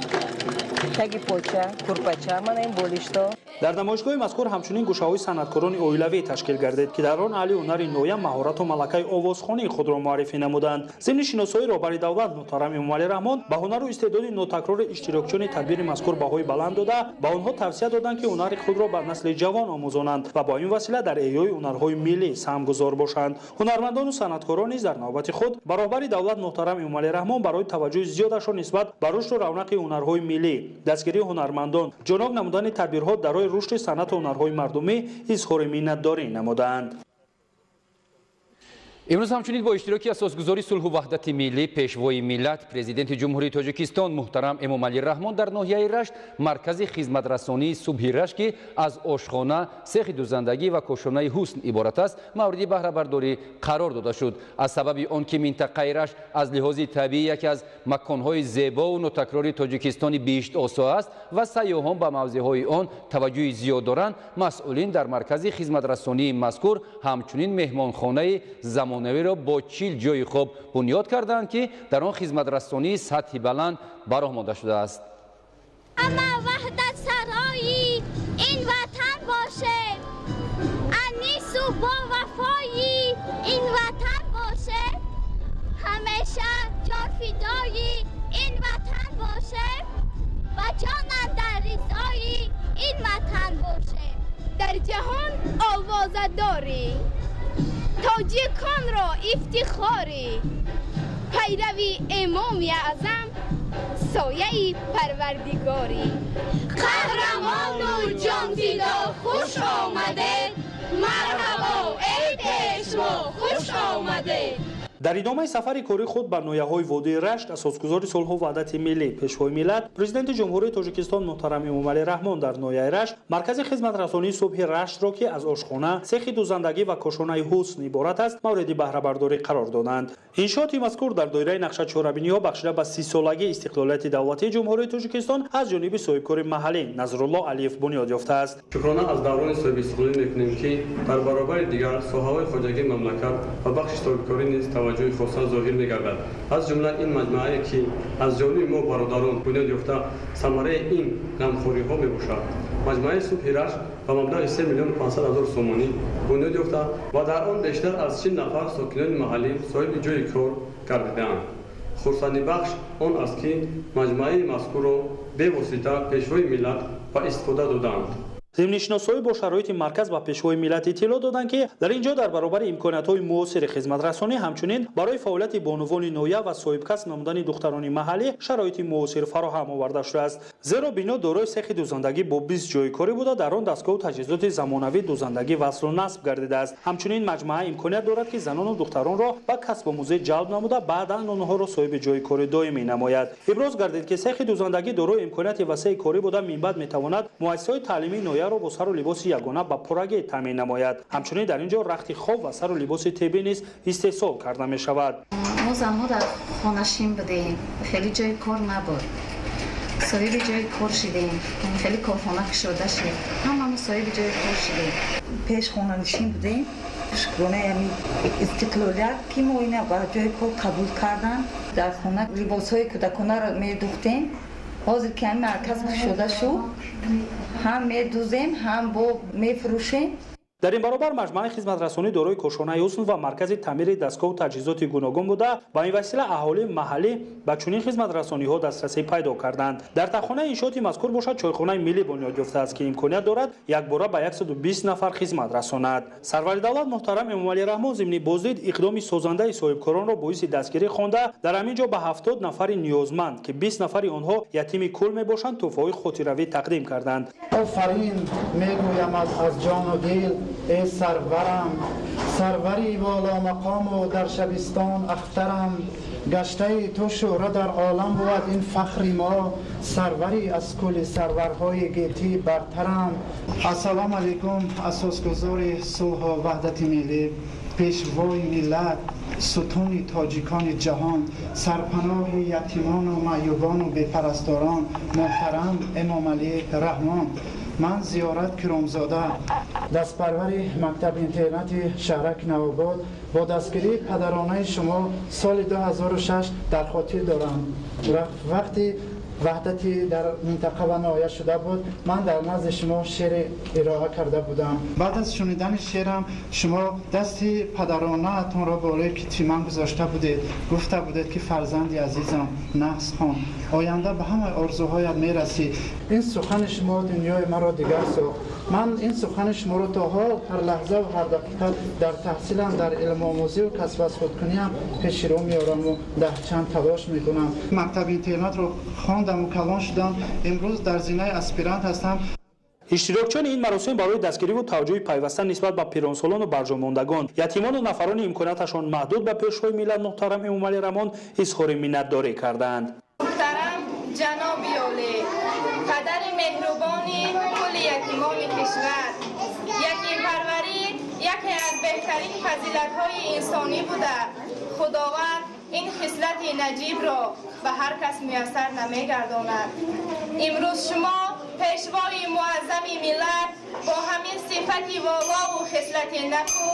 تگ پاچه، کرپچه، من این بالشتا. در نمایشگاه مذکور همچنین گوشه‌های صنعتکاران اویلوی تشکیل گردید که در آن اهل هنر نویا مهارت و ملکه آوازخوانی خود را معرفی نمودند. ضمن شناسایی رهبری دولت محترم امامعلی رحمان به هنر و استعداد نوتکرار اشتراکچیان تدبیر مذکور بهای بلند داده به آنها توصیه دادند که هنر خود را بر نسل جوان آموزانند و با این وسیله در احیای هنرهای ملی سهمگذار باشند. هنرمندان و صنعتکاران نیز در نوبت خود به رهبری دولت محترم امامعلی رحمان برای توجه زیادشان نسبت به رشد و رونق هنرهای ملی، دستگیری هنرمندان، جناق نمودن تدبیرها برای رشد صنعت و هنرهای مردمی اظهار منتداری نمودند. امروز همچنین با اشتراک اساسگذاری صلح و وحدت ملی پیشوای ملت پرزیدنت جمهوری تاجیکستان محترم امومعلی رحمان در ناحیه رشت مرکز خدمت رسانی صبح رشت که از آشخانه سیخ دوزندگی و کاشانه حسن عبارت است مورد بهره برداری قرار داده شد. از سبب آنکه منطقه رشت از لحاظ طبیعی یکی از مکانهای زیبا و نوتکرار تاجیکستان بیشت آسا است و سیاحان به موضعهای آن توجه زیاد دارند، مسئولین در مرکز خدمت رسانی مذکور همچنین مهمانخانه زمانوی را با 40 جای خواب بنیاد کردند که در آن خدمت رسانی سطح بلند برآمده شده است. اما وحدت سرایی این وطن باشه، انیس و با وفایی این وطن باشه، همیشه جان فدایی این وطن باشه و جانم در رضایی این وطن باشه. در جهان آواز داری، تاجیکان را افتخاری، پیروی امام اعظم سایه پروردگاری. قهرمان و جان فدا خوش آمده، مرحبا ای پیشوا خوش آمده. در ادامه سفر کاری خود بر نویه‌های وادی رشت اساسگذار صلح و وحدت ملی پیشوای ملت پرزیدنت جمهوری تاجیکستان محترم امومعلی رحمان در نویه رشت مرکز خدمت رسانی صبح رشت را که از آشخانه سیخ دوزندگی و کاشانه حسن عبارت است مورد بهره برداری قرار دادند. انشاءات مذکور در دایره نقشه چهاربینی‌ها بخشیده به 30 سالگی استقلالیت دولتی جمهوری تاجیکستان از جانب صاحبکار محلی نظرالله علیف بنیاد یافته است. شکرانه از دوران صاحب استقلالی می‌کنیم که در برابر دیگر ساحه‌های خواجگی مملکت و بخش صاحبکاری نیز توجه خاصه ظاهر می‌گردد. از جمله این مجموعه که از جانب ما برادران بنیاد یافته ثمره این غمخوری‌ها می‌باشد. مجموعه صبح رشت با مبلغ 3,500,000 سومانی بنیاد یافته و در آن بیشتر از 40 نفر ساکنان محلی صاحب جای کار گردیده‌اند. خرسندی بخش آن است که مجموعه مذکور را به واسطه پیشوای ملت به استفاده دادند. ضمن‌شناسایی با شرایط مرکز و پیشوای ملت اطلاع دادند که در اینجا در برابر امکانات‌های معاصر خدمت رسانی همچنین برای فعالیت بانوان نویه و صاحب کسب نمودن دختران محلی شرایط معاصر فراهم آورده شده است. زیرا بنا دارای سیخ دوزندگی با 20 جای کاری بوده در آن دستگاه و تجهیزات زمانوی دوزندگی وصل و نصب گردیده است. همچنین مجموعه امکانات دارد که زنان و دختران را به کسب آموزی جلب نموده بعد آنها را صاحب جای کاری دائمی نماید. ابراز گردید که سیخ دوزندگی دارای امکانات وسیع کاری بوده منبعد میتواند مؤسسات تعلیمی نویه را با سر و لباس یگانه با پرگی تامین نماید. همچنین در اینجا رخت خواب و سر و لباس طبی نیز استحصال کرده می شود. ما زنها در خانشین بودیم، خیلی جای کار نبود، صاحب جای کار شدیم، خیلی کارخانه شده شد، همه صاحب جای کار شدیم. پیش خانشین بودیم، شکرانه یعنی استقلالیت که ما اینا با جای کار قبول کردن. در خانه لباس های کودکانه را می دوختیم. حاضر که هم مرکز شده شد، هم می دوزیم هم با می فروشیم. در این برابر مجموعه خدمت رسانی دارای کاشانه حسن و مرکز تعمیر دستگاه و تجهیزات گوناگون بوده با این وسیله اهالی محلی به چنین خدمت رسانی ها دسترسی پیدا کردند. در تخانه انشاءات مذکور باشد چایخانه ملی بنیاد یافته است که امکانیت دارد یک باره به 120 نفر خدمت رساند. سرور دولت محترم امومعلی رحمان ضمن بازدید اقدام سازنده صاحبکاران را باعث دستگیری خوانده در همین جا به 70 نفر نیازمند که 20 نفر آنها یتیم کل میباشند تحفه‌های خاطره‌ای تقدیم کردند. آفرین میگویم از جان و دل ای سرورم، سروری والا مقام و در شبستان اخترم، گشته تو شهره در عالم بود این فخر ما، سروری از کل سرورهای گیتی برترم. السلام علیکم اساسگذار صلح و وحدت ملی پیشوای ملت ستون تاجیکان جهان سرپناه یتیمان و معیوبان و بی‌پرستاران محترم امومعلی رحمان، من زیارت کرامزاده دستپرور مکتب اینترنت شهرک نوآباد با دستگیری پدرانه شما سال 2006 در خاطر دارم. وقتی وحدتی در منطقه و نهایت شده بود من در نزد شما شعر ارائه کرده بودم. بعد از شنیدن شعرم شما دستی پدرانه اتون را بالای کتف من گذاشته بودید، گفته بودید که فرزندی عزیزم نحس خان آینده به همه آرزوهایت میرسی. این سخن شما دنیای مرا دیگر ساخت. من این سخن شما را تا حال هر لحظه و هر دقیقه در تحصیلم در علم آموزی و کسب از خودکنیم پیش رو میارم و در چند تلاش میکنم. مکتب اینترنت رو خواندم و کلان شدم. امروز در زینه اسپیرانت هستم. иштирокчиёни ин маросим барои дастгириву тавҷӯҳи пайваста нисбат ба пиронсолону барҷомондагон ятимону нафарони имконияташон маҳдуд ба пешвои миллат муҳтарам Эмомалӣ Раҳмон изҳори миннатдорӣ карданд. Muhtaram Janobi Oli, qadari mehruboni kuli yatimoni kishvar. Yatimparvari яке аз беҳтарин фазилатҳои инсонӣ буда, худованд ин хислати наҷибро ба ҳар кас муяссар намегардонад. имрӯз шумо пешвои муаззами миллат бо ҳамин сифати волову хислати наку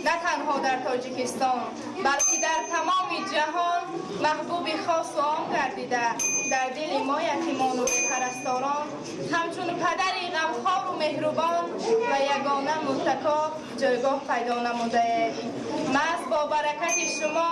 на танҳо дар Тоҷикистон, балки дар тамоми ҷаҳон маҳбуби хосу он гардида, дар дили мо ятимону бепарасторон ҳамчун падари ғамхору меҳрубон ва ягона муттако ҷойгоҳ пайдо намудааед. маҳз бо баракати шумо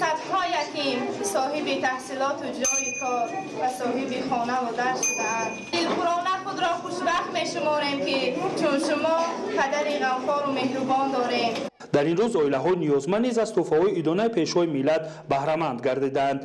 садҳо ятим соҳиби таҳсилоту ҷойи кор ва соҳиби хонаву дар шудаанд. дилпурона худро хушбахт мешуморем ки чун шумо падари ғамхору меҳрубон дорем. дар ин рӯз оилаҳои ниёзманд низ аз тӯҳфаҳои идонаи пешвои миллат баҳраманд гардиданд.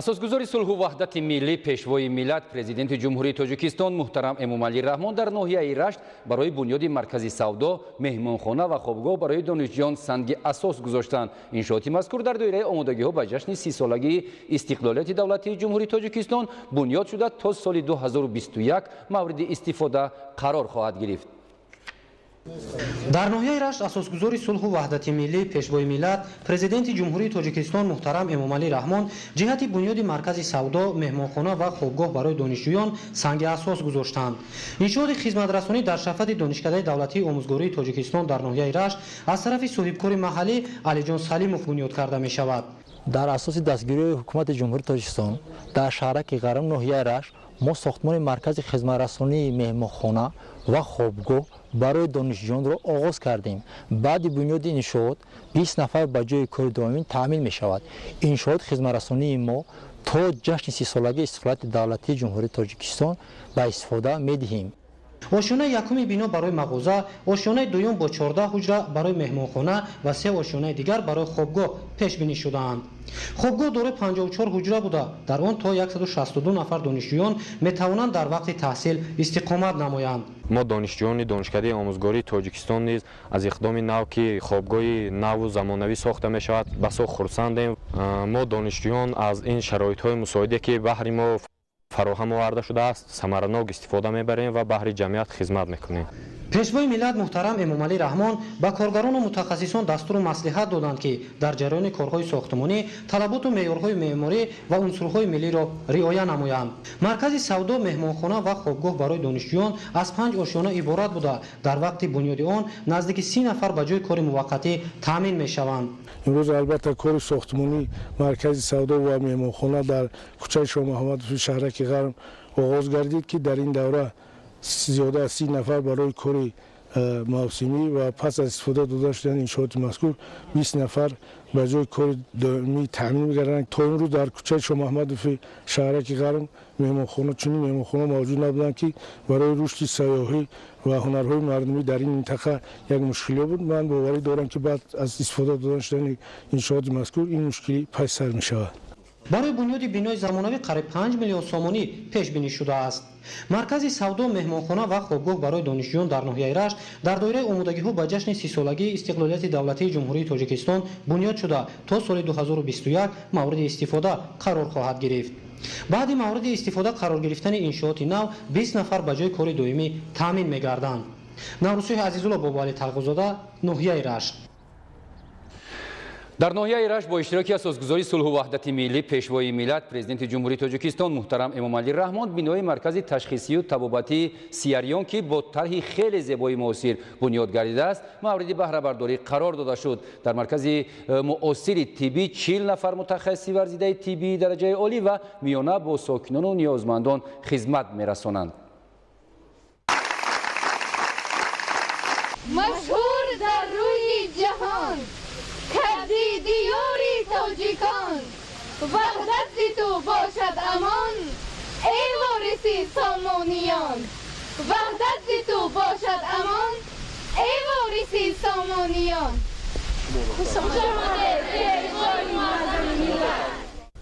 асосгузори сулҳу ваҳдати миллӣ пешвои миллат президенти ҷумҳурии Тоҷикистон муҳтарам Эмомалӣ Раҳмон дар ноҳияи Рашт барои бунёди маркази савдо, меҳмонхона ва хобгоҳ барои донишҷӯён санги асос гузоштанд. иншооти мазкур дар доираи омодагиҳо ба ҷашни 30-солагии истиқлолияти давлатии ҷумҳурии Тоҷикистон бунёд шуда то соли 2021 мавриди истифода қарор хоҳад гирифт. дар ноҳияи Рашт асосгузори сулҳу ваҳдати миллӣ пешвои миллат президенти ҷумҳурии Тоҷикистон муҳтарам Эмомалӣ Раҳмон ҷиҳати бунёди маркази савдо, меҳмонхона ва хобгоҳ барои донишҷӯён санги асос гузоштанд. иншооти хизматрасонӣ дар шафати донишкадаи давлатии омӯзгории Тоҷикистон дар ноҳияи Рашт аз тарафи соҳибкори маҳаллӣ Алиҷон Салимов бунёд карда мешавад. дар асоси дастгирии ҳукумати ҷумҳурии Тоҷикистон дар шаҳраки Ғарам ноҳияи Рашт мо сохтмони маркази хизматрасонии меҳмонхона ва хобгоҳ барои донишҷӯёнро оғоз кардем. баъди бунёди иншоот 20 нафар ба ҷои кори доимӣ таъмин мешавад. иншоот хизматрасонии мо то ҷашни 30-солагии истиқлолияти давлатии ҷумҳурии Тоҷикистон ба истифода медиҳем. ошёнаи якуми бино барои мағоза, ошёнаи дуюм бо 14 ҳуҷра барои меҳмонхона ва 3 ошёнаи дигар барои хобгоҳ пешбинӣ шудаанд. хобгоҳ дорои 54 ҳуҷра буда, дар он то 162 нафар донишҷӯён метавонанд дар вақти таҳсил истиқомат намоянд. мо донишҷӯёни донишкадаи омӯзгории Тоҷикистон низ аз иқдоми нав ки хобгоҳи наву замонавӣ сохта мешавад басо хурсандем. мо донишҷӯён аз ин шароитҳои мусоиде ки баҳри мо фароҳам оварда шудааст самаранок истифода мебарем ва баҳри ҷамъият хизмат мекунем. пешвои миллат муҳтарам Эмомалӣ Раҳмон ба коргарону мутахассисон дастуру маслиҳат доданд ки дар ҷараёни корҳои сохтмонӣ талаботу меъёрҳои меъморӣ ва унсурҳои миллиро риоя намоянд. маркази савдо, меҳмонхона ва хобгоҳ барои донишҷӯён аз 5 ошёна иборат буда, дар вақти бунёди он наздики 30 нафар ба ҷои кори муваққатӣ таъмин мешаванд. имрӯз албатта кори сохтмонӣ маркази савдо ва меҳмонхона дар кӯчаи Шоҳ Муҳаммадов шаҳраки Ғарм оғоз гардид ки дар ин давра зиёда аз 30 нафар барои кори мавсимӣ ва пас аз истифода дода шудани иншооти мазкур 20 нафар ба ҷои кори доимӣ таъмин мегарданд. то имрӯз дар кӯчаи Шоҳ Муҳаммадови шаҳраки Ғарм меҳмонхона чунин меҳмонхона мавҷуд набуданд ки барои рушди сайёҳӣ ва ҳунарҳои мардумӣ дар ин минтақа як мушкилӣ буд. ман боварӣ дорам ки баъд аз истифода дода шудани иншооти мазкур ин мушкилӣ пайсар мешавад. барои бунёди бинои замонавӣ қариб 5 миллион сомонӣ пешбинӣ шудааст. маркази савдо, меҳмонхона ва хобгоҳ барои донишҷӯён дар ноҳияи Рашт дар доираи омодагиҳо ба ҷашни 30-солагии истиқлолияти давлатии ҷумҳурии Тоҷикистон бунёд шуда то соли 2021 мавриди истифода қарор хоҳад гирифт. баъди мавриди истифода қарор гирифтани иншооти нав 20 нафар ба ҷои кори доимӣ таъмин мегарданд. наврусоҳи Азизулло Бобуалӣ Талғозода, ноҳияи Рашт. дар ноҳияи Рашт бо иштироки асосгузори сулҳу ваҳдати миллӣ пешвои миллат президенти ҷумҳурии Тоҷикистон муҳтарам Эмомалӣ Раҳмон бинои маркази ташхисию табобатии Сиярён ки бо тарҳи хеле зебои муосир бунёд гардидааст мавриди баҳрабардорӣ қарор дода шуд. дар маркази муосири тиббӣ 40 нафар мутахассиси варзидаи тиббии дараҷаи олӣ ва миёна бо сокинону ниёзмандон хизмат мерасонанд. машҳур дар рӯи ҷаҳон кардӣ диёри тоҷикон ваҳдати ту бошад амон эй вориси сомониён ваҳдати ту бошад амон эй вориси сомониён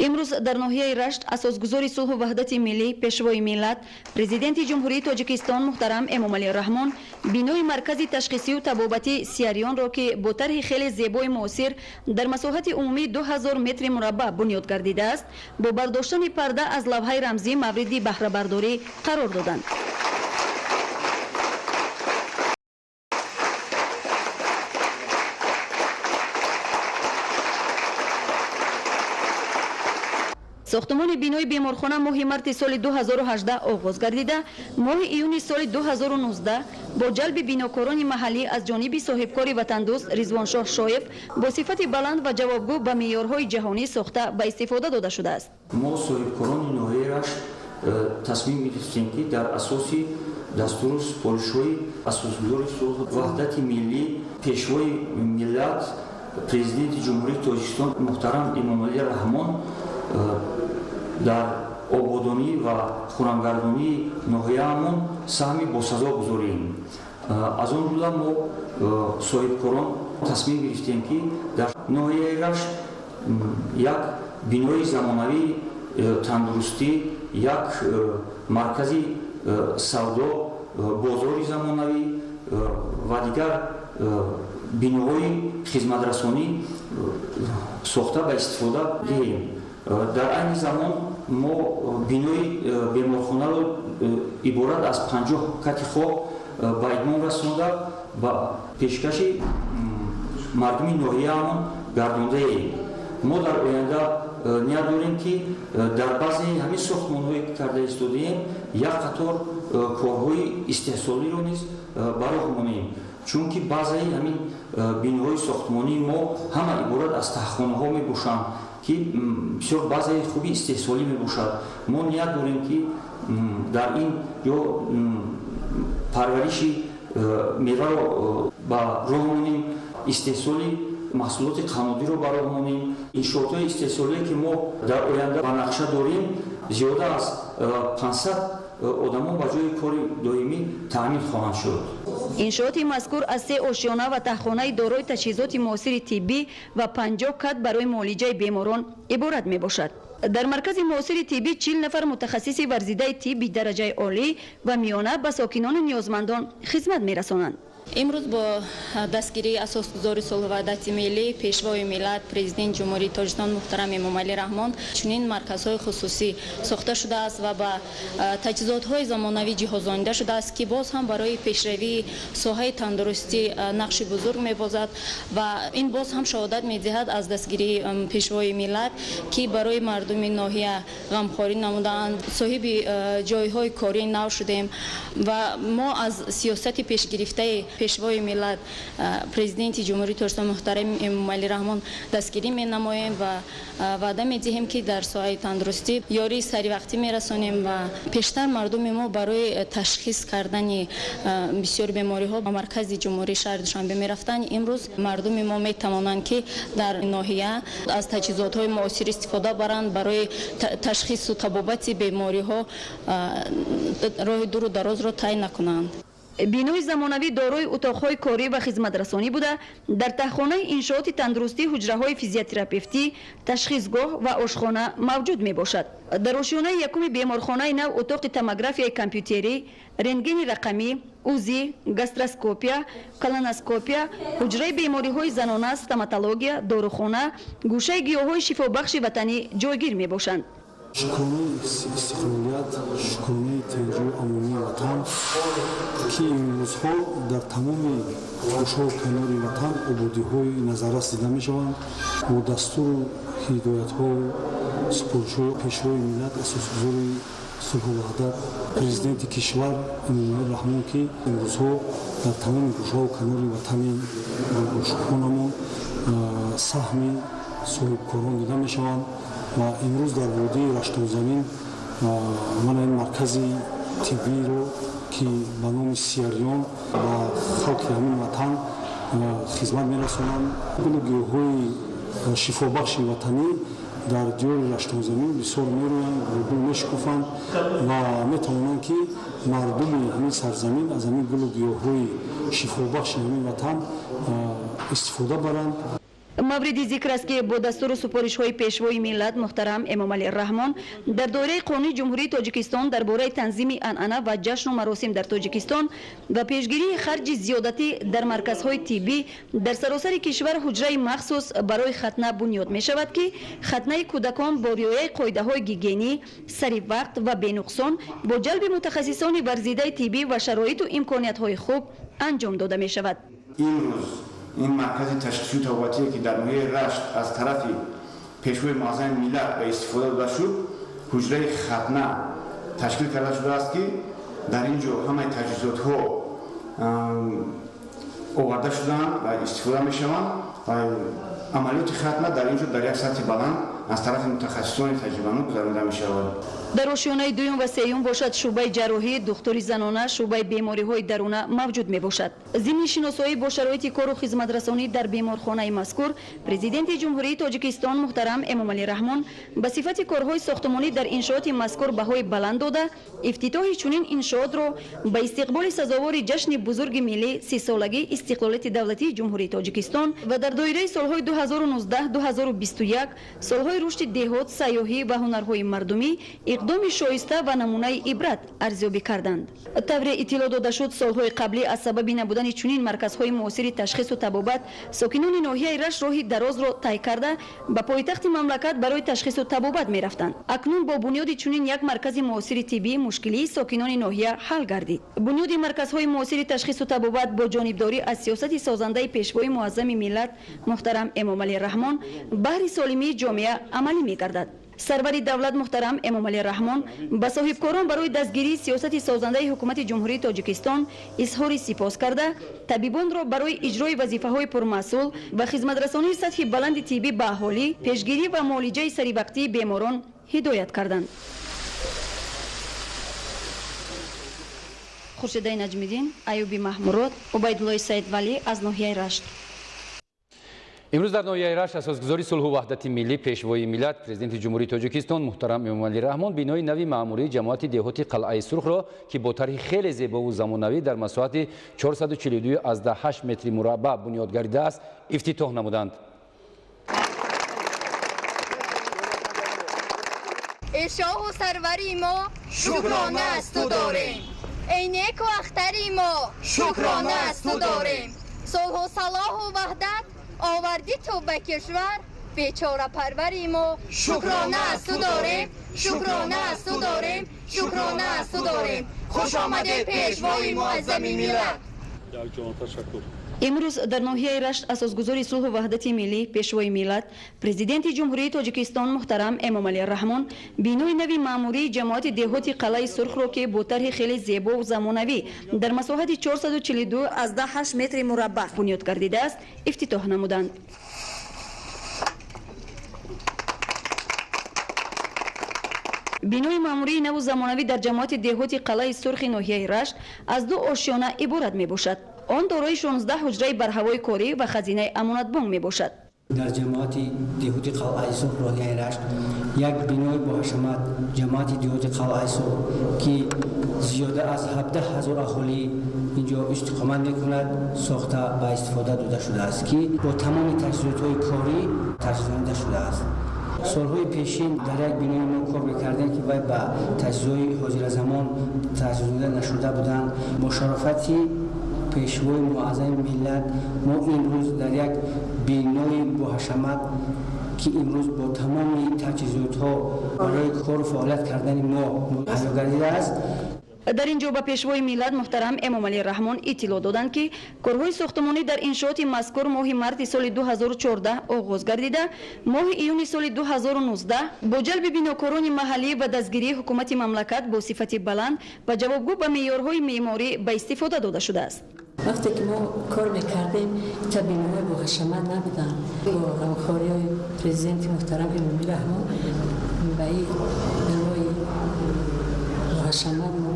имрӯз дар ноҳияи рашт асосгузори сулҳу ваҳдати миллӣ пешвои миллат президенти ҷумҳурии тоҷикистон муҳтарам эмомалӣ раҳмон бинои маркази ташхисию табобатӣ сиярёнро ки бо тарҳи хеле зебои муосир дар масоҳати умумӣ 2000 метри мураббаъ бунёд гардидааст бо бардоштани парда аз лавҳаи рамзӣ мавриди баҳрабардорӣ қарор доданд. сохтумони бинои беморхона моҳи марти соли 2018 оғоз гардида моҳи июни соли 2019 бо ҷалби бинокорони маҳаллӣ аз ҷониби соҳибкори ватандӯст Ризвоншоҳ Шоев бо сифати баланд ва ҷавобгӯ ба меъёрҳои ҷаҳонӣ сохта ба истифода дода шудааст. мо соҳибкорони ноҳияи рашт тасмим гирифтем ки дар асоси дастури супоришҳои асосгузори сулҳу ваҳдати миллӣ пешвои миллат президенти ҷумҳурии тоҷикистон муҳтарам эмомалӣ раҳмон дар ободонӣ ва хунамгардонии ноҳияамон саҳми босазо гузорием. аз он ҷумла мо соҳибкорон тасмим гирифтем ки дар ноҳияи рашт як бинои замонавии тандурустӣ, як маркази савдо, бозори замонавӣ ва дигар биноҳои хизматрасонӣ сохта ба истифода диҳем. дар айни замон мо бинои беморхонаро иборат аз 50 кати хоб ба идмом расонида ба пешкаши мардуми ноҳияамон гардондаем. мо дар оянда ният дорем ки дар баъзеи ҳамин сохтмонҳое ки карда истодаем як қатор корҳои истеҳсолиро низ ба роҳ монем, чунки баъзеи ҳамин биноҳои сохтмонии мо ҳама иборат аз таҳхонаҳо мебошанд ки бисёр баъзеи хуби истеҳсолӣ мебошад. мо ният дорем ки дар ин ё парвариши меваро ба роҳ монем, истеҳсоли маҳсулоти қаннодиро ба роҳ монем. иншоотҳои истеҳсолие ки мо дар оянда ба нақша дорем зиёда аз 500 одамон ба ҷои кори доимӣ таъмин хоҳанд шуд. иншооти мазкур аз 3 ошёна ва таҳхонаи дорои таҷҳизоти муосири тиббӣ ва 50 кат барои муолиҷаи беморон иборат мебошад. дар маркази муосири тиббӣ 40 нафар мутахассиси варзидаи тибби дараҷаи олӣ ва миёна ба сокинони ниёзмандон хизмат мерасонанд. имрӯз бо дастгирии асосгузори сулҳу ваҳдати миллӣ пешвои миллат президенти ҷумҳурии тоҷикистон муҳтарам эмомалӣ раҳмон чунин марказҳои хусусӣ сохта шудааст ва ба таҷҳизотҳои замонавӣ ҷиҳозонида шудааст ки боз ҳам барои пешравии соҳаи тандурустӣ нақши бузург мебозад ва ин боз ҳам шаҳодат медиҳад аз дастгирии пешвои миллат ки барои мардуми ноҳия ғамхорӣ намудаанд, соҳиби ҷойҳои кории нав шудем ва мо аз сиёсати пешгирифтаи пешвои миллат президенти ҷумҳурии тоҷикистон муҳтарам эмомалӣ раҳмон дастгирӣ менамоем ва ваъда медиҳем ки дар соҳаи тандурустӣ ёрии саривақтӣ мерасонем ва пештар мардуми мо барои ташхис кардани бисёр бемориҳо ба маркази ҷумҳурии шаҳри душанбе мерафтанд. имрӯз мардуми мо метавонанд ки дар ноҳия аз таҷҳизотҳои муосир истифода баранд барои ташхису табобати бемориҳо роҳи дуру дарозро тай накунанд. бинои замонавӣ дорои утоқҳои корӣ ва хизматрасонӣ буда дар таҳхонаи иншооти тандурустӣ ҳуҷраҳои физиотерапевтӣ, ташхисгоҳ ва ошхона мавҷуд мебошад. дар ошёнаи якуми беморхонаи нав утоқи томографияи компютерӣ, рентгени рақамӣ, узи, гастроскопия, колоноскопия, ҳуҷраи бемориҳои занона, стоматология, дорухона, гӯшаи гиёҳҳои шифобахши ватанӣ ҷойгир мебошанд. шукронаи истиқлолият, шукронаи тенҷои амонии ватан ки имрӯзҳо дар тамоми гӯшҳои канори ватан ободиҳои назаррас дида мешаванд. бо дастуру ҳидоятҳо супоришҳои пешвои миллат асосгузори сулҳу ваҳдат президенти кишвар эмомалӣ раҳмон ки имрӯзҳо дар тамоми гӯшҳои канори ватани гӯшхонамон саҳми соҳибкорон дида мешаванд ва имрӯз дар водии раштонзамин мана ин маркази тиббиро ки ба номи сиярён ба халқи ҳамин ватан хизмат мерасонанд. гулу гиёҳҳои шифобахши ватанӣ дар диёри раштонзамин бисёр мерӯянд, гулгул мешукуфанд ва метавонанд ки мардуми ҳамин сарзамин аз ҳамин гулу гиёҳҳои шифобахши ҳамин ватан истифода баранд. мавриди зикр аст ки бо дастури супоришҳои пешвои миллат муҳтарам эмомалӣ раҳмон дар доираи қонунии ҷумҳурии тоҷикистон дар бораи танзими анъана ва ҷашну маросим дар тоҷикистон ва пешгирии харҷи зиёдатӣ дар марказҳои тиббӣ дар саросари кишвар ҳуҷраи махсус барои хатна бунёд мешавад ки хатнаи кӯдакон бо риояи қоидаҳои гигиенӣ сари вақт ва бенуқсон бо ҷалби мутахассисони варзидаи тиббӣ ва шароиту имкониятҳои хуб анҷом дода мешавад. این مرکز تشخیصی طبابتی که در ناحیه رشت از طرف پیشوای معظم ملت به استفاده داده شد حجره ختنه تشکیل کرده شده است که در اینجا همه تجهیزات ها آورده شدن و استفاده می شوند و عملیات ختنه در اینجا در یک سطح بلند از طرف متخصصان تجربه‌کار گذرانده می شود. дар ошёнаи дуюм ва сеюм бошад шӯъбаи ҷарроҳӣ, духтури занона, шӯъбаи бемориҳои даруна мавҷуд мебошад. зимни шиносоӣ бо шароити кору хизматрасонӣ дар беморхонаи мазкур президенти ҷумҳурии тоҷикистон муҳтарам эмомалӣ раҳмон ба сифати корҳои сохтмонӣ дар иншооти мазкур баҳои баланд дода ифтитоҳи чунин иншоотро ба истиқболи сазовори ҷашни бузурги миллӣ 30-солагии истиқлолияти давлатии ҷумҳурии тоҷикистон ва дар доираи солҳои 2019-2021 солҳои рушди деҳот, сайёҳӣ ва ҳунарҳои мардумӣ иқдоми шоиста ва намунаи ибрат арзёбӣ карданд. тавре иттилоъ дода шуд солҳои қаблӣ аз сабаби набудани чунин марказҳои муосири ташхису табобат сокинони ноҳияи раш роҳи дарозро тай карда ба пойтахти мамлакат барои ташхису табобат мерафтанд. акнун бо бунёди чунин як маркази муосири тиббӣ мушкилии сокинони ноҳия ҳал гардид. бунёди марказҳои муосири ташхису табобат бо ҷонибдорӣ аз сиёсати созандаи пешвои муаззами миллат муҳтарам эмомалӣ раҳмон баҳри солимии ҷомеа амалӣ мегардад. сарвари давлат муҳтарам эмомалӣ раҳмон ба соҳибкорон барои дастгирии сиёсати созандаи ҳукумати ҷумҳурии тоҷикистон изҳори сипос карда табибонро барои иҷрои вазифаҳои пурмасъул ва хизматрасонии сатҳи баланди тиббӣ ба аҳолӣ, пешгирӣ ва муолиҷаи саривақтии беморон ҳидоят карданд. хуршедаи наҷмиддин, аюби маҳмурод, убайдуллои саидвалӣ аз ноҳияи рашт. имрӯз дар ноҳияи рашт асосгузори сулҳу ваҳдати миллӣ пешвои миллат президенти ҷумҳурии тоҷикистон муҳтарам эмомалӣ раҳмон бинои нави маъмурии ҷамоати деҳоти қалъаи сурхро ки бо тарҳи хеле зебову замонавӣ дар масоҳати 442,8 метри мураббаъ бунёд гардидааст ифтитоҳ намуданд. ای شاه و سروری ما شکرانه از تو داریم، ای نیک و اختری ما شکرانه از تو داریم. صلح و صلاح و وحدت آوردی تو به کشور، بیچاره پروری ما شکرانه از تو داریم، شکرانه از تو داریم، شکرانه از تو داریم. خوش آمده پیشوای معظم ملت. имрӯз дар ноҳияи рашт асосгузори сулҳу ваҳдати миллӣ пешвои миллат президенти ҷумҳурии тоҷикистон муҳтарам эмомалӣ раҳмон бинои нави маъмурии ҷамоати деҳоти қалъаи сурхро ки бо тарҳи хеле зебову замонавӣ дар масоҳати 442,8 метри мураббаъ бунёд гардидааст ифтитоҳ намуданд. бинои маъмурии наву замонавӣ дар ҷамоати деҳоти қалъаи сурхи ноҳияи рашт аз ду ошёна иборат мебошад. он дорои 16 ҳуҷраи барҳавои корӣ ва хазинаи амонатбонк мебошад. дар ҷамоати деҳоти қалъаи сурх роҳияи рашт як бинои боҳашамат ҷамоати деҳоти қалъаи сурх ки зиёда аз 17,000 аҳолӣ инҷо истиқомат мекунад сохта ба истифода дода шудааст ки бо тамоми таҷҳизотҳои корӣ таҷҳизонда шудааст. солҳои пешин дар як бинои мо кор мекардем ки вай ба таҷҳизои ҳозиразамон таҷҳизонда нашуда буданд. бо шарофати пешвои муаззами миллат мо имрӯз дар як бинои боҳашамат ки имрӯз бо тамоми таҷҳизотҳо барои кору фаъолият кардани мо ҳайё гардидааст. дар ин ҷо ба пешвои миллат муҳтарам эмомалӣ раҳмон иттилоъ доданд ки корҳои сохтмонӣ дар иншооти мазкур моҳи марти соли 2014 оғоз гардида моҳи июни соли 2019 бо ҷалби бинокорони маҳаллӣ ва дастгирии ҳукумати мамлакат бо сифати баланд ва ҷавобгӯ ба меъёрҳои меъморӣ ба истифода дода шудааст. вақте ки мо кор мекардем ин биноҳои боҳашамат набуданд. бо ғамхориҳои президенти муҳтарам эмомалӣ раҳмон ба ин бинои боҳашамат мо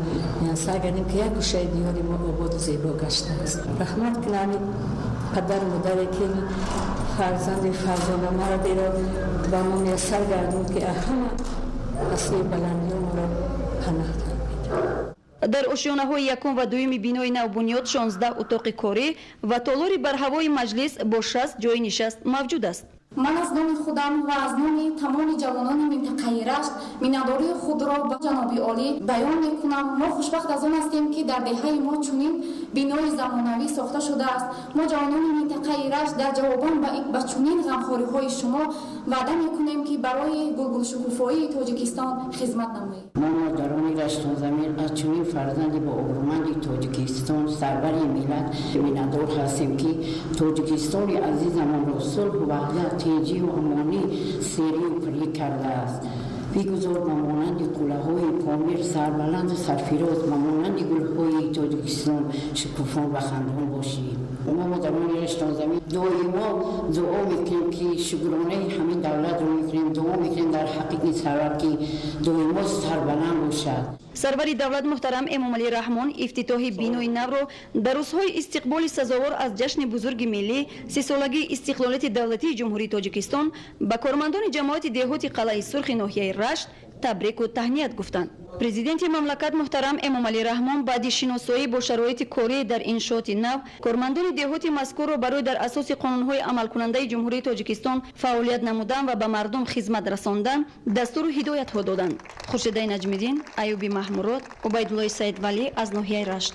сар кардем ки як гӯшаи диёри мо ободу зебо гаштааст. раҳмат кунами падару модаре ки фарзанди фарзандонаро деро ба мо муяссар гардонд ки ҳама асли баландиҳо моро панаҳ дод. дар ошёнаҳои якум ва дуюми бинои навбунёд 16 утоқи корӣ ва толори бар ҳавои маҷлис бо 60 ҷои нишаст мавҷуд аст. ман аз номи худам ва аз номи тамоми ҷавонони минтақаи Рашт миннатдории худро ба ҷаноби олӣ баён мекунам. мо хушбахт аз он ҳастем ки дар деҳаи мо чунин бинои замонавӣ сохта шудааст. мо ҷавонони минтақаи Рашт дар ҷавобон ба чунин ғамхориҳои шумо ваъда мекунем ки барои гулгулшукуфоии Тоҷикистон хизмат намоем. мо модарони Раштонзамин аз чунин фарзанди бообруманди Тоҷикистон сарвари миллат миннатдор ҳастем ки Тоҷикистони азизамонро сулҳу ваҳдат тинҷию амонӣ серию пирӣ кардааст. бигузор ба монанди қулъаҳои помир сарбаланду сарфироз ба монанди гулҳои Тоҷикистон шукуфон ва хандон бошед. мо модарони Раштонзамин доимо дуо мекунем ки шукронаи ҳамин давлатро мекунем, дуо мекунем дар ҳаққи сарвар ки доимо сарбаланд бошад. сарвари давлат муҳтарам Эмомалӣ Раҳмон ифтитоҳи бинои навро дар рӯзҳои истиқболи сазовор аз ҷашни бузурги миллӣ сисолагии истиқлолияти давлатии ҷумҳурии Тоҷикистон ба кормандони ҷамоати деҳоти қалъаи Сурхи ноҳияи Рашт табрику таҳният гуфтанд. президенти мамлакат муҳтарам Эмомалӣ Раҳмон баъди шиносоӣ бо шароити корӣ дар иншооти нав кормандони деҳоти мазкурро барои дар асоси қонунҳои амалкунандаи ҷумҳурии Тоҷикистон фаъолият намудан ва ба мардум хизмат расондан дастуру ҳидоятҳо доданд. Хуршедаи Наҷмиддин, Аюби Маҳмурод, Убайдуллои Саидвалӣ аз ноҳияи Рашт.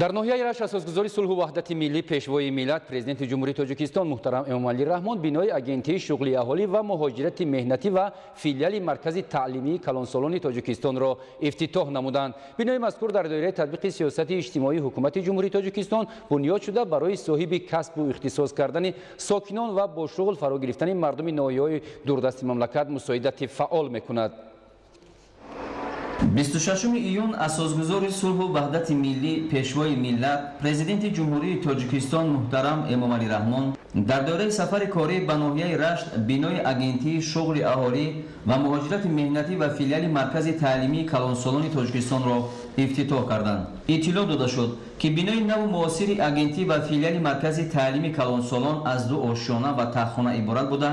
дар ноҳияи Рашт асосгузори сулҳу ваҳдати миллӣ пешвои миллат президенти ҷумҳурии Тоҷикистон муҳтарам Эмомалӣ Раҳмон бинои агентии шуғли аҳолӣ ва муҳоҷирати меҳнатӣ ва филиали маркази таълимии калонсолони Тоҷикистонро ифтитоҳ намуданд. бинои мазкур дар доираи татбиқи сиёсати иҷтимоии ҳукумати ҷумҳурии Тоҷикистон бунёд шуда барои соҳиби касбу ихтисос кардани сокинон ва бо шуғл фаро гирифтани мардуми ноҳияҳои дурдасти мамлакат мусоидати фаъол мекунад. 26 июн асосгузори сулҳу ваҳдати миллӣ пешвои миллат президенти ҷумҳурии Тоҷикистон муҳтарам Эмомалӣ Раҳмон дар доираи сафари корӣ ба ноҳияи Рашт бинои агентии шуғли аҳолӣ ва муҳоҷирати меҳнатӣ ва филиали маркази таълимии калонсолони Тоҷикистонро ифтитоҳ карданд. иттилоъ дода шуд ки бинои наву муосири агентӣ ва филиали маркази таълимии калонсолон аз ду ошёна ва таххона иборат буда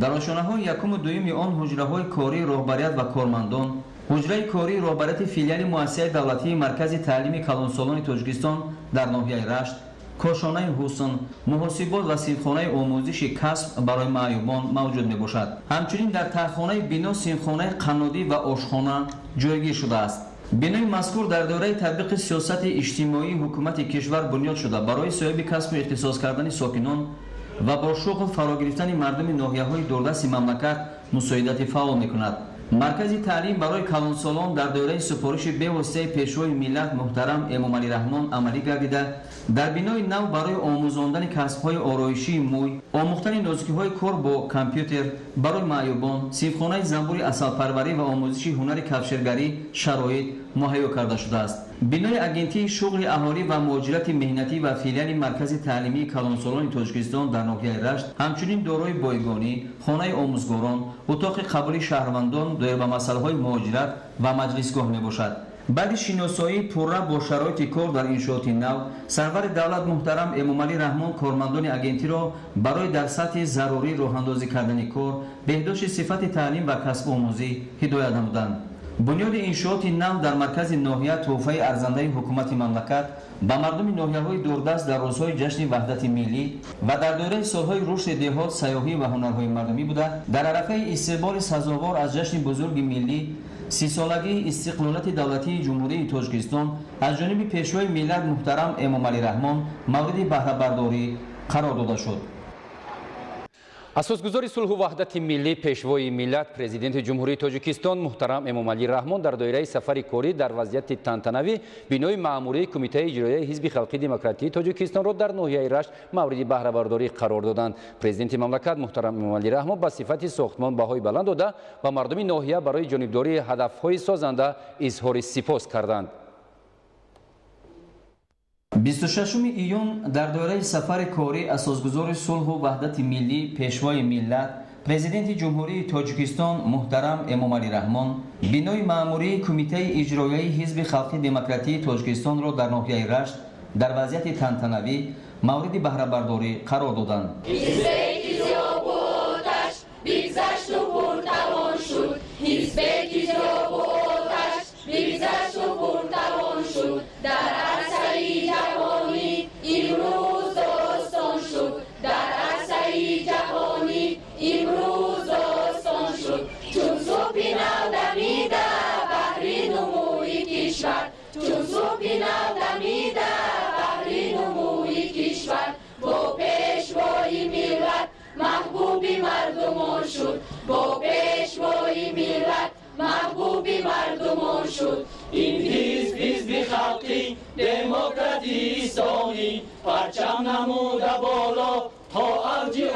дар ошёнаҳои якуму дуюми он ҳуҷраҳои корӣ роҳбарият ва кормандон ҳуҷраи кории роҳбарияти филиали муассисаи давлатии маркази таълими калонсолони Тоҷикистон дар ноҳияи Рашт, кошонаи ҳусн, муҳосибот ва синфхонаи омӯзиши касб барои маъюбон мавҷуд мебошад. ҳамчунин дар таххонаи бино синфхонаи қаннодӣ ва ошхона ҷойгир шудааст. бинои мазкур дар доираи татбиқи сиёсати иҷтимоии ҳукумати кишвар бунёд шуда барои соҳиби касбу ихтисос кардани сокинон ва бо шуғл фаро гирифтани мардуми ноҳияҳои дурдасти мамлакат мусоидати фаъол мекунад. маркази таълим барои калонсолон дар доираи супориши бевоситаи пешвои миллат муҳтарам Эмомалӣ Раҳмон амалӣ гардида дар бинои нав барои омӯзондани касбҳои ороишии мӯй, омӯхтани нозукиҳои кор бо компютер барои маъюбон, синфхонаи занбури асалпарварӣ ва омӯзиши ҳунари кафширгарӣ шароит муҳайё карда шудааст. бинои агентии шуғли аҳолӣ ва муҳоҷирати меҳнатӣ ва филиали маркази таълимии калонсолони Тоҷикистон дар ноҳияи Рашт ҳамчунин дорои бойгонӣ, хонаи омӯзгорон, утоқи қабули шаҳрвандон доир ба масъалаҳои муҳоҷират ва маҷлисгоҳ мебошад. баъди шиносоии пурра бо шароити кор дар иншооти нав сарвари давлат муҳтарам Эмомалӣ Раҳмон кормандони агентиро барои дар сатҳи зарурӣ роҳандозӣ кардани кор, беҳдошти сифати таълим ва касбомӯзӣ ҳидоят намуданд. бунёди иншооти нав дар маркази ноҳия тӯҳфаи арзандаи ҳукумати мамлакат ба мардуми ноҳияҳои дурдаст дар рӯзҳои ҷашни ваҳдати миллӣ ва дар доираи солҳои рушди деҳот, сайёҳӣ ва ҳунарҳои мардумӣ буда дар арафаи истиқболи сазовор аз ҷашни бузурги миллӣ сисолагии истиқлолияти давлатии ҷумҳурии Тоҷикистон аз ҷониби пешвои миллат муҳтарам Эмомалӣ Раҳмон мавриди баҳрабардорӣ қарор дода шуд. асосгузори сулҳу ваҳдати миллӣ пешвои миллат президенти ҷумҳурии Тоҷикистон муҳтарам Эмомалӣ Раҳмон дар доираи сафари корӣ дар вазъияти тантанавӣ бинои маъмурии кумитаи иҷроияи ҳизби халқии демократии Тоҷикистонро дар ноҳияи Рашт мавриди баҳрабардорӣ қарор доданд. президенти мамлакат муҳтарам Эмомалӣ Раҳмон ба сифати сохтмон баҳои баланд дода ба мардуми ноҳия барои ҷонибдории ҳадафҳои созанда изҳори сипос карданд. 26 июн дар доираи сафари корӣ асосгузори сулҳу ваҳдати миллӣ пешвои миллат президенти ҷумҳурии Тоҷикистон муҳтарам Эмомалӣ Раҳмон бинои маъмурии кумитаи иҷроияи ҳизби халқии демократии Тоҷикистонро дар ноҳияи Рашт дар вазъияти тантанавӣ мавриди баҳрабардорӣ қарор доданд. Бигзашту пуртавон шуд, ҳизбеки зоб у оташ, бигзашту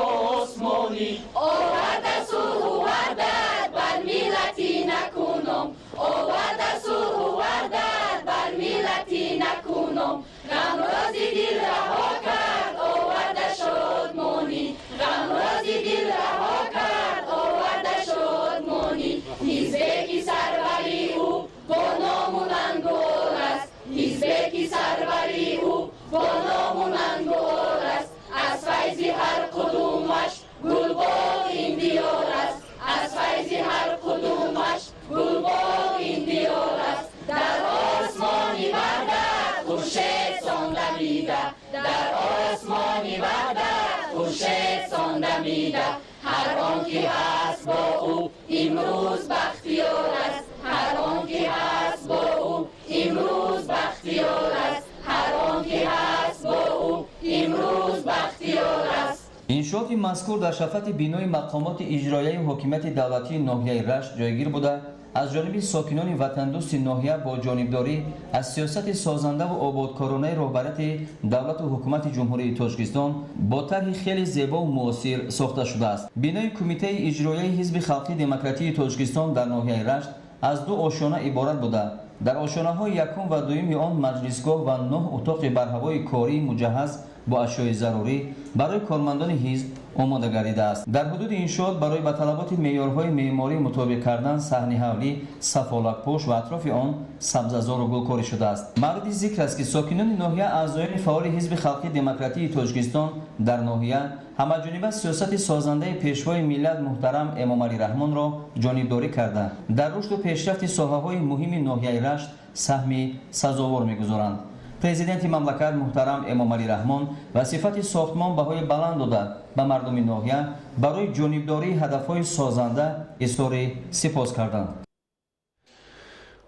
osmoni ovarda sulhu vahdat bar millati nakunom ovarda sulhu vahdat bar millati nakunom gamrozi dil raho kard ovarda shodmoni gamrozi dil raho kard ovarda shodmoni hizbeki sarvari u bo nomun angol ast hizbeki sarvari u bo nomun angol ast az fayzi har qudumash gulbog in diyor ast az fayzi har qudumash gulbog in diyor ast dar osmoni vahdat khurshid sondamida dar osmoni vahdat khurshid sondamida har on ki hast bo u imruz bakhtiyor ast har on ki hast bo u imruz bakhtiyor ast har on ki hast bo u imruz bakhtiyor ast. иншооти мазкур дар шафати бинои мақомоти иҷроияи ҳокимияти давлатии ноҳияи рашт ҷойгир буда аз ҷониби сокинони ватандӯсти ноҳия бо ҷонибдорӣ аз сиёсати созандаву ободкоронаи роҳбарияти давлату ҳукумати ҷумҳурии Тоҷикистон бо тарҳи хеле зебову муосир сохта шудааст. Бинои кумитаи иҷроияи ҳизби халқии демократии Тоҷикистон дар ноҳияи рашт аз ду ошона иборат буда дар ошонаҳои якум ва дуюми он маҷлисгоҳ ва 9 утоқи барҳавои кории муҷаҳҳаз бо ашёи зарурӣ барои кормандони ҳизб омода гардидааст. дар ҳудуди иншоот барои ба талаботи меъёрҳои меъморӣ мутобиқ кардан саҳни ҳавлӣ, сафолатпош ва атрофи он сабзазору гулкорӣ шудааст. мавриди зикр аст ки сокинони ноҳия аъзоёни фаъоли ҳизби халқии демократии Тоҷикистон дар ноҳия ҳамаҷониба сиёсати созандаи пешвои миллат муҳтарам Эмомалӣ Раҳмонро ҷонибдорӣ карда дар рушду пешрафти соҳаҳои муҳими ноҳияи рашт саҳми сазовор мегузоранд. президенти мамлакат муҳтарам Эмомалӣ Раҳмон ва сифати сохтмон баҳои баланд дода ба мардуми ноҳия барои ҷонибдории ҳадафҳои созанда изҳори сипос карданд.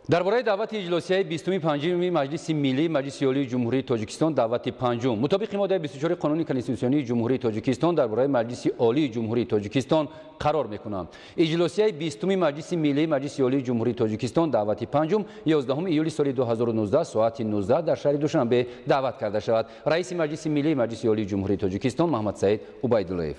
дар бораи давати иҷлосияи 25-ми маҷлиси миллии маҷлиси олии ҷумҳурии Тоҷикистон давати панҷум мутобиқи моддаи 24 қонуни конститутсионии ҷумҳурии Тоҷикистон дар бораи маҷлиси олии ҷумҳурии Тоҷикистон қарор мекунам. иҷлосияи 20-ми маҷлиси миллии маҷлиси олии ҷумҳурии Тоҷикистон давати панҷум 11 июли соли 2019 соати 19 дар шаҳри Душанбе даъват карда шавад. раиси маҷлиси миллии маҷлиси олии ҷумҳурии Тоҷикистон Маҳмад Саид Убайдуллоев.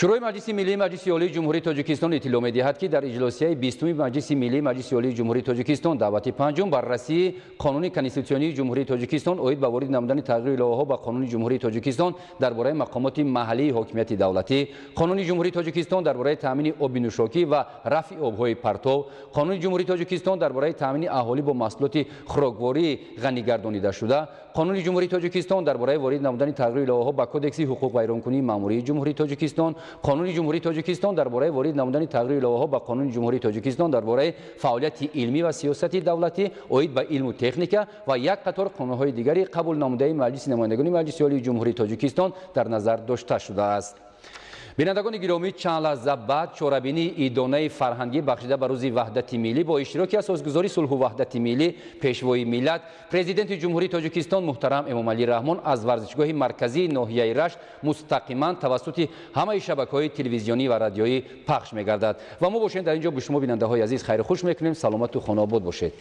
шӯрои маҷлиси миллии маҷлиси олии ҷумҳурии Тоҷикистон иттилоъ медиҳад ки дар иҷлосияи 20-ми маҷлиси миллии маҷлиси олии ҷумҳурии Тоҷикистон давати панҷум баррасии қонуни конститутсионии ҷумҳурии Тоҷикистон оид ба ворид намудани тағйири иловаҳо ба қонуни ҷумҳурии Тоҷикистон дар бораи мақомоти маҳаллии ҳокимияти давлатӣ, қонуни ҷумҳурии Тоҷикистон дар бораи таъмини оби нӯшокӣ ва рафъи обҳои партов, қонуни ҷумҳурии Тоҷикистон дар бораи таъмини аҳолӣ бо маҳсулоти хӯроквории ғанигардонидашуда, қонуни ҷумҳурии Тоҷикистон дар бораи ворид намудани тағйири иловаҳо ба кодекси ҳуқуқ вайронкунии маъмурии ҷумҳурии Тоҷикистон, қонуни ҷумҳурии Тоҷикистон дар бораи ворид намудани тағйири иловаҳо ба қонуни ҷумҳурии Тоҷикистон дар бораи фаъолияти илмӣ ва сиёсати давлатӣ оид ба илму техника ва як қатор қонунҳои дигари қабул намудаи маҷлиси намояндагони маҷлиси олии ҷумҳурии Тоҷикистон дар назар дошта шудааст. бинандагони гиромӣ, чанд лаҳза баъд чорабинии идонаи фарҳангӣ бахшида ба рӯзи ваҳдати миллӣ бо иштироки асосгузори сулҳу ваҳдати миллӣ, пешвои миллат, президенти ҷумҳурии Тоҷикистон муҳтарам Эмомалӣ Раҳмон аз варзишгоҳи марказии ноҳияи Рашт мустақиман тавассути ҳамаи шабакаҳои телевизионӣ ва радиоӣ пахш мегардад. ва мо бошем дар ин ҷо ба шумо бинандаҳои азиз хайру хуш мекунем. саломату хонобод бошед.